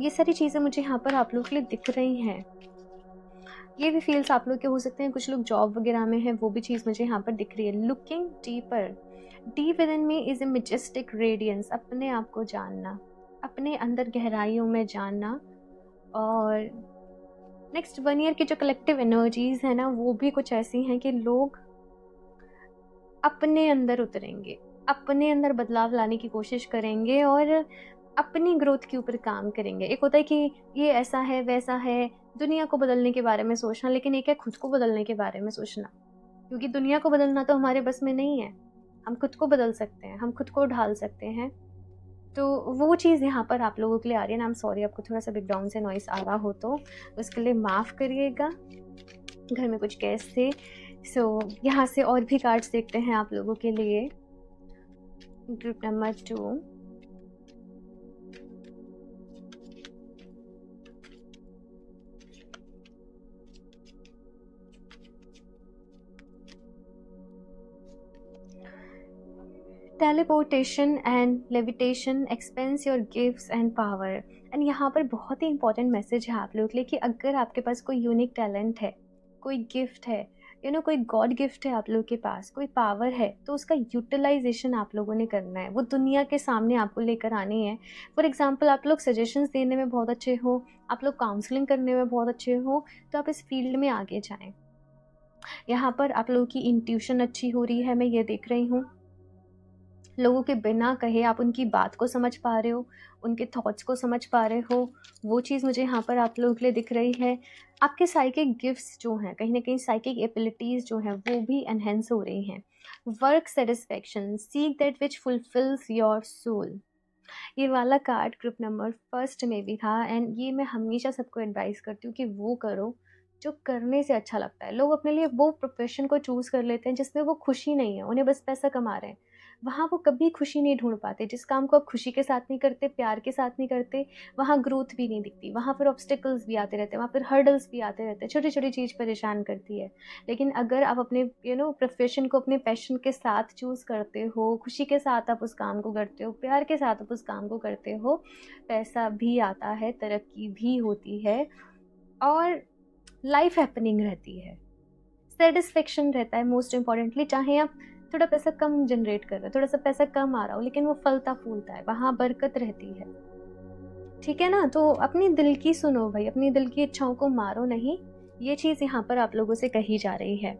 ये सारी चीज़ें मुझे यहाँ पर आप लोगों के लिए दिख रही हैं। ये भी फील्स आप लोग के हो सकते हैं, कुछ लोग जॉब वगैरह में हैं, वो भी चीज़ मुझे यहाँ पर दिख रही है। Looking deeper, deep within me is a majestic radiance, अपने आप को जानना, अपने अंदर गहराइयों में जानना। और नेक्स्ट 1 ईयर की जो कलेक्टिव एनर्जीज है ना, वो भी कुछ ऐसी हैं कि लोग अपने अंदर उतरेंगे, अपने अंदर बदलाव लाने की कोशिश करेंगे और अपनी ग्रोथ के ऊपर काम करेंगे। एक होता है कि ये ऐसा है वैसा है, दुनिया को बदलने के बारे में सोचना, लेकिन एक है खुद को बदलने के बारे में सोचना, क्योंकि दुनिया को बदलना तो हमारे बस में नहीं है। हम खुद को बदल सकते हैं, हम खुद को ढाल सकते हैं। तो वो चीज़ यहाँ पर आप लोगों के लिए आ रही है ना। आई एम सॉरी, आपको थोड़ा सा बैकग्राउंड से नॉइस आ रहा हो तो उसके लिए माफ़ करिएगा, घर में कुछ गेस्ट थे। यहाँ से और भी कार्ड्स देखते हैं आप लोगों के लिए। Group number 2, teleportation and levitation, expense your gifts and power. And यहाँ पर बहुत ही इंपॉर्टेंट मैसेज है आप लोगों के लिए कि अगर आपके पास कोई यूनिक टैलेंट है, कोई गिफ्ट है, कोई गॉड गिफ्ट है आप लोगों के पास, कोई पावर है, तो उसका यूटिलाइजेशन आप लोगों ने करना है, वो दुनिया के सामने आपको लेकर आनी है। फॉर एग्जाम्पल, आप लोग सजेशंस देने में बहुत अच्छे हो, आप लोग काउंसलिंग करने में बहुत अच्छे हो, तो आप इस फील्ड में आगे जाएं। यहाँ पर आप लोगों की इंट्यूशन अच्छी हो रही है, मैं ये देख रही हूँ। लोगों के बिना कहे आप उनकी बात को समझ पा रहे हो, उनके थॉट्स को समझ पा रहे हो, वो चीज़ मुझे यहाँ पर आप लोगों के लिए दिख रही है। आपके साइकिक गिफ्ट्स जो हैं, कहीं ना कहीं साइकिक एबिलिटीज़ जो हैं वो भी एनहेंस हो रही हैं। Work satisfaction, seek that which fulfils your soul, ये वाला कार्ड ग्रुप नंबर 1 में भी था। एंड ये मैं हमेशा सबको एडवाइस करती हूँ कि वो करो जो करने से अच्छा लगता है। लोग अपने लिए वो प्रोफेशन को चूज़ कर लेते हैं जिसमें वो खुशी नहीं है, उन्हें बस पैसा कमा रहे हैं, वहाँ वो कभी खुशी नहीं ढूंढ पाते। जिस काम को आप खुशी के साथ नहीं करते, प्यार के साथ नहीं करते, वहाँ ग्रोथ भी नहीं दिखती, वहाँ फिर ऑब्स्टिकल्स भी आते रहते हैं, वहाँ फिर हर्डल्स भी आते रहते हैं, छोटी छोटी चीज़ परेशान करती है। लेकिन अगर आप अपने प्रोफेशन को अपने पैशन के साथ चूज़ करते हो, खुशी के साथ आप उस काम को करते हो, प्यार के साथ आप उस काम को करते हो, पैसा भी आता है, तरक्की भी होती है और लाइफ हैपनिंग रहती है, सेटिस्फेक्शन रहता है। मोस्ट इम्पॉर्टेंटली, चाहे आप थोड़ा पैसा कम जनरेट कर रहे हो, थोड़ा सा पैसा कम आ रहा हो, लेकिन वो फलता फूलता है, वहाँ बरकत रहती है। ठीक है ना। तो अपनी दिल की सुनो भाई, अपनी दिल की इच्छाओं को मारो नहीं, ये चीज़ यहाँ पर आप लोगों से कही जा रही है।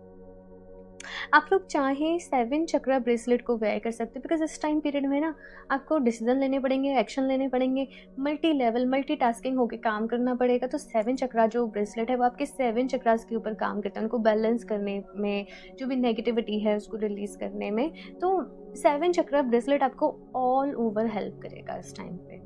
आप लोग चाहें 7 चक्रा ब्रेसलेट को वेयर कर सकते हो, बिकॉज इस टाइम पीरियड में ना आपको डिसीजन लेने पड़ेंगे, एक्शन लेने पड़ेंगे, मल्टी लेवल मल्टी टास्किंग होकर काम करना पड़ेगा। तो 7 चक्रा जो ब्रेसलेट है वो आपके 7 चक्रास के ऊपर काम करता है, उनको बैलेंस करने में, जो भी नेगेटिविटी है उसको रिलीज करने में। तो 7 चक्रा ब्रेसलेट आपको ऑल ओवर हेल्प करेगा इस टाइम पे।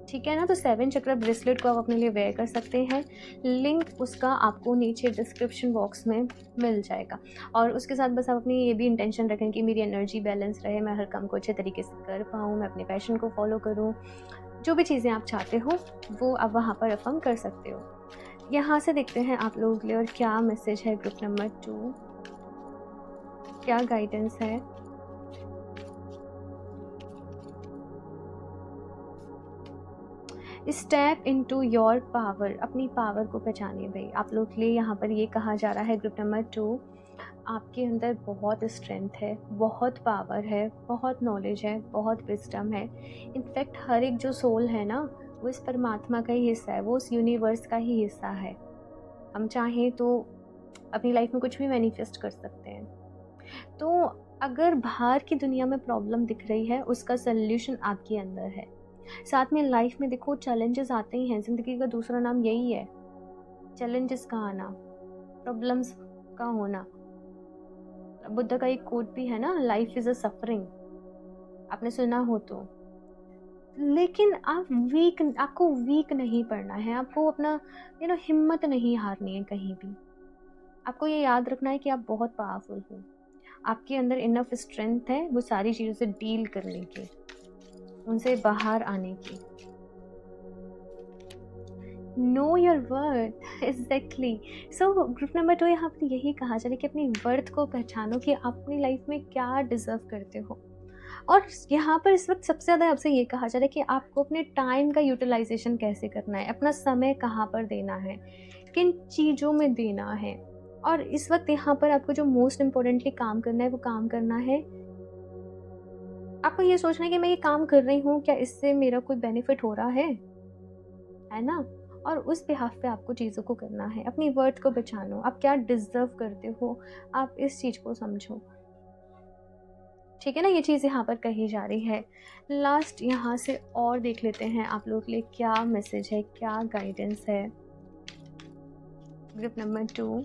ठीक है ना। तो 7 चक्र ब्रेसलेट को आप अपने लिए वेयर कर सकते हैं। लिंक उसका आपको नीचे डिस्क्रिप्शन बॉक्स में मिल जाएगा। और उसके साथ बस आप अपनी ये भी इंटेंशन रखें कि मेरी एनर्जी बैलेंस रहे, मैं हर काम को अच्छे तरीके से कर पाऊँ, मैं अपने पैशन को फॉलो करूँ, जो भी चीज़ें आप चाहते हो वो आप वहाँ पर अफर्म कर सकते हो। यहाँ से देखते हैं आप लोगों के लिए और क्या मैसेज है ग्रुप नंबर 2, क्या गाइडेंस है। स्टेप इनटू योर पावर, अपनी पावर को पहचानिए भाई। आप लोग के लिए यहाँ पर ये कहा जा रहा है ग्रुप नंबर 2, आपके अंदर बहुत स्ट्रेंथ है, बहुत पावर है, बहुत नॉलेज है, बहुत विजडम है। इनफैक्ट हर एक जो सोल है ना, वो इस परमात्मा का ही हिस्सा है, वो उस यूनिवर्स का ही हिस्सा है। हम चाहें तो अपनी लाइफ में कुछ भी मैनिफेस्ट कर सकते हैं। तो अगर बाहर की दुनिया में प्रॉब्लम दिख रही है, उसका सल्यूशन आपके अंदर है। साथ में लाइफ में देखो चैलेंजेस आते ही हैं, ज़िंदगी का दूसरा नाम यही है, चैलेंजेस का आना, प्रॉब्लम्स का होना। बुद्ध का एक कोट भी है ना, लाइफ इज़ अ सफरिंग, आपने सुना हो तो। लेकिन आपको वीक नहीं पड़ना है, आपको अपना हिम्मत नहीं हारनी है कहीं भी। आपको ये याद रखना है कि आप बहुत पावरफुल हो, आपके अंदर इनफ स्ट्रेंथ है वो सारी चीज़ों से डील करने की, उनसे बाहर आने की। Know your worth, exactly. So group number 2 यहाँ पर यही कहा जा रहा है कि अपनी वर्थ को पहचानो कि आप अपनी लाइफ में क्या डिजर्व करते हो। और यहाँ पर इस वक्त सबसे ज़्यादा आपसे ये कहा जा रहा है कि आपको अपने टाइम का यूटिलाइजेशन कैसे करना है, अपना समय कहाँ पर देना है, किन चीज़ों में देना है। और इस वक्त यहाँ पर आपको जो मोस्ट इम्पोर्टेंटली काम करना है वो काम करना है। आपको ये सोचना है कि मैं ये काम कर रही हूँ, क्या इससे मेरा कोई बेनिफिट हो रहा है ना? और उस बिहाफ पे आपको चीज़ों को करना है। अपनी वर्थ को पहचानो, आप क्या डिज़र्व करते हो, आप इस चीज़ को समझो। ठीक है ना? ये चीज़ यहाँ पर कही जा रही है। लास्ट यहाँ से और देख लेते हैं आप लोगों के लिए क्या मैसेज है, क्या गाइडेंस है। Group number 2,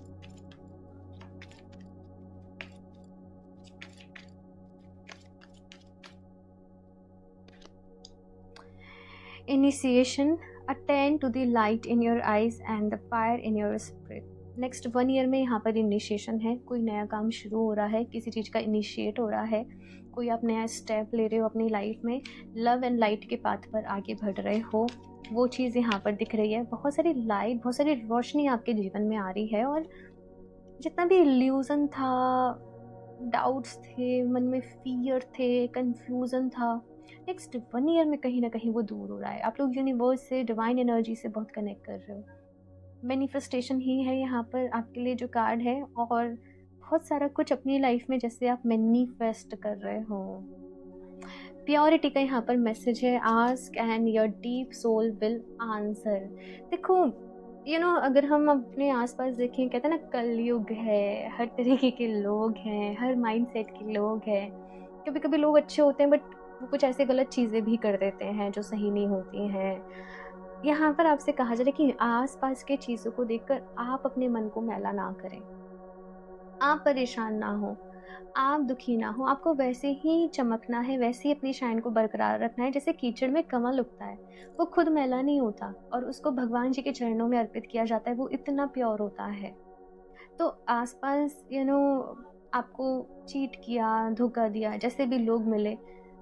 initiation, attend to the light in your eyes and the fire in your spirit. Next 1 year में यहाँ पर इनिशिएशन है, कोई नया काम शुरू हो रहा है, किसी चीज़ का इनिशिएट हो रहा है, कोई आप नया स्टेप ले रहे हो अपनी लाइफ में, लव एंड लाइट के पाथ पर आगे बढ़ रहे हो, वो चीज़ यहाँ पर दिख रही है। बहुत सारी लाइट, बहुत सारी रोशनी आपके जीवन में आ रही है। और जितना भी इल्यूज़न था, डाउट्स थे, मन में फियर थे, कंफ्यूजन था, नेक्स्ट 1 ईयर में कहीं ना कहीं वो दूर हो रहा है। आप लोग यूनिवर्स से, डिवाइन एनर्जी से बहुत कनेक्ट कर रहे हो। मैनिफेस्टेशन ही है यहाँ पर आपके लिए जो कार्ड है। और बहुत सारा कुछ अपनी लाइफ में जैसे आप मैनिफेस्ट कर रहे हो। प्योरिटी का यहाँ पर मैसेज है, ask and your deep soul will answer. देखो अगर हम अपने आसपास देखें, कहते हैं ना कलयुग है, हर तरीके के लोग हैं, हर माइंडसेट के लोग हैं। कभी कभी लोग अच्छे होते हैं बट वो कुछ ऐसे गलत चीज़ें भी कर देते हैं जो सही नहीं होती हैं। यहाँ पर आपसे कहा जा रहा है कि आसपास के चीज़ों को देखकर आप अपने मन को मैला ना करें, आप परेशान ना हो, आप दुखी ना हो। आपको वैसे ही चमकना है, वैसे ही अपनी शाइन को बरकरार रखना है। जैसे कीचड़ में कमल उगता है, वो खुद मैला नहीं होता और उसको भगवान जी के चरणों में अर्पित किया जाता है, वो इतना प्योर होता है। तो आसपास आपको चीट किया, धोखा दिया, जैसे भी लोग मिले,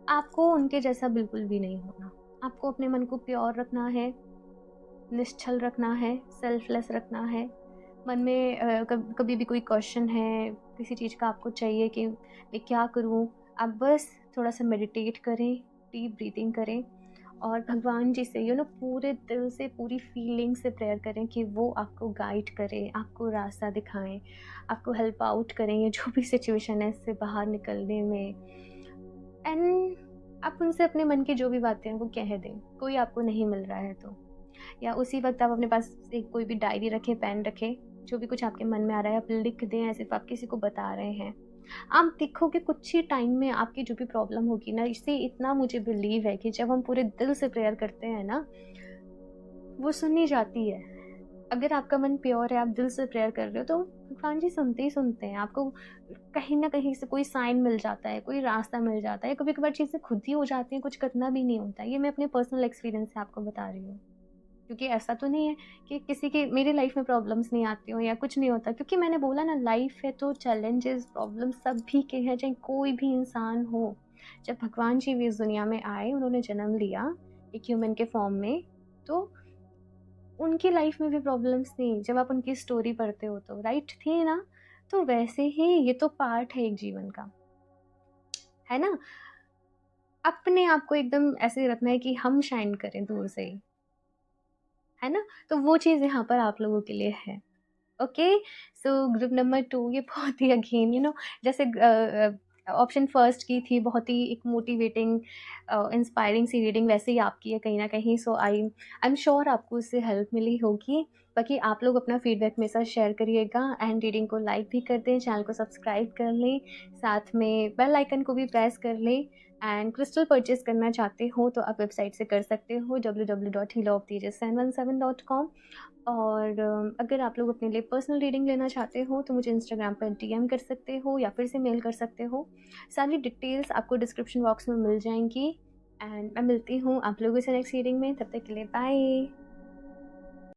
आपको उनके जैसा बिल्कुल भी नहीं होना। आपको अपने मन को प्योर रखना है, निश्चल रखना है, सेल्फलेस रखना है। मन में कभी भी कोई क्वेश्चन है, किसी चीज़ का आपको चाहिए कि मैं क्या करूं, आप बस थोड़ा सा मेडिटेट करें, डीप ब्रीथिंग करें और भगवान जी से पूरे दिल से, पूरी फीलिंग से प्रेयर करें कि वो आपको गाइड करें, आपको रास्ता दिखाएं, आपको हेल्प आउट करें ये जो भी सिचुएशन है इससे बाहर निकलने में। एंड आप उनसे अपने मन की जो भी बातें हैं वो कह दें। कोई आपको नहीं मिल रहा है तो, या उसी वक्त आप अपने पास एक कोई भी डायरी रखें, पेन रखें, जो भी कुछ आपके मन में आ रहा है आप लिख दें, ऐसे आप किसी को बता रहे हैं। आप देखोगे कुछ ही टाइम में आपकी जो भी प्रॉब्लम होगी ना, इससे इतना मुझे बिलीव है कि जब हम पूरे दिल से प्रेयर करते हैं ना, वो सुनी जाती है। अगर आपका मन प्योर है, आप दिल से प्रेयर कर रहे हो, तो भगवान जी सुनते ही सुनते हैं। आपको कहीं ना कहीं से कोई साइन मिल जाता है, कोई रास्ता मिल जाता है। कभी कभार चीज़ें खुद ही हो जाती हैं, कुछ करना भी नहीं होता। ये मैं अपने पर्सनल एक्सपीरियंस से आपको बता रही हूँ, क्योंकि ऐसा तो नहीं है कि किसी की मेरी लाइफ में प्रॉब्लम्स नहीं आती हो या कुछ नहीं होता। क्योंकि मैंने बोला ना, लाइफ है तो चैलेंजेस, प्रॉब्लम सभी के हैं, चाहे कोई भी इंसान हो। जब भगवान जी भी इस दुनिया में आए, उन्होंने जन्म लिया एक ह्यूमन के फॉर्म में, तो उनकी लाइफ में भी प्रॉब्लम्स थी। जब आप उनकी स्टोरी पढ़ते हो तो राइट थी ना। तो वैसे ही ये तो पार्ट है एक जीवन का, है ना। अपने आप को एकदम ऐसे रखना है कि हम शाइन करें दूर से ही, है ना। तो वो चीज़ यहाँ पर आप लोगों के लिए है। ओके, सो ग्रुप नंबर 2 ये बहुत ही अगेन जैसे ऑप्शन फर्स्ट की थी, बहुत ही एक मोटिवेटिंग इंस्पायरिंग सी रीडिंग, वैसे ही आपकी है कहीं ना कहीं। सो आई एम श्योर आपको उससे हेल्प मिली होगी। बाकी आप लोग अपना फीडबैक मेरे साथ शेयर करिएगा एंड रीडिंग को लाइक भी कर दें, चैनल को सब्सक्राइब कर लें, साथ में बेल आइकन को भी प्रेस कर लें। एंड क्रिस्टल परचेज करना चाहते हो तो आप वेबसाइट से कर सकते हो www.healeroftejas717.com। और अगर आप लोग अपने लिए पर्सनल रीडिंग लेना चाहते हो तो मुझे इंस्टाग्राम पर डीएम कर सकते हो या फिर से मेल कर सकते हो। सारी डिटेल्स आपको डिस्क्रिप्शन बॉक्स में मिल जाएंगी। एंड मैं मिलती हूँ आप लोगों से नेक्स्ट रीडिंग में। तब तक के लिए बाय।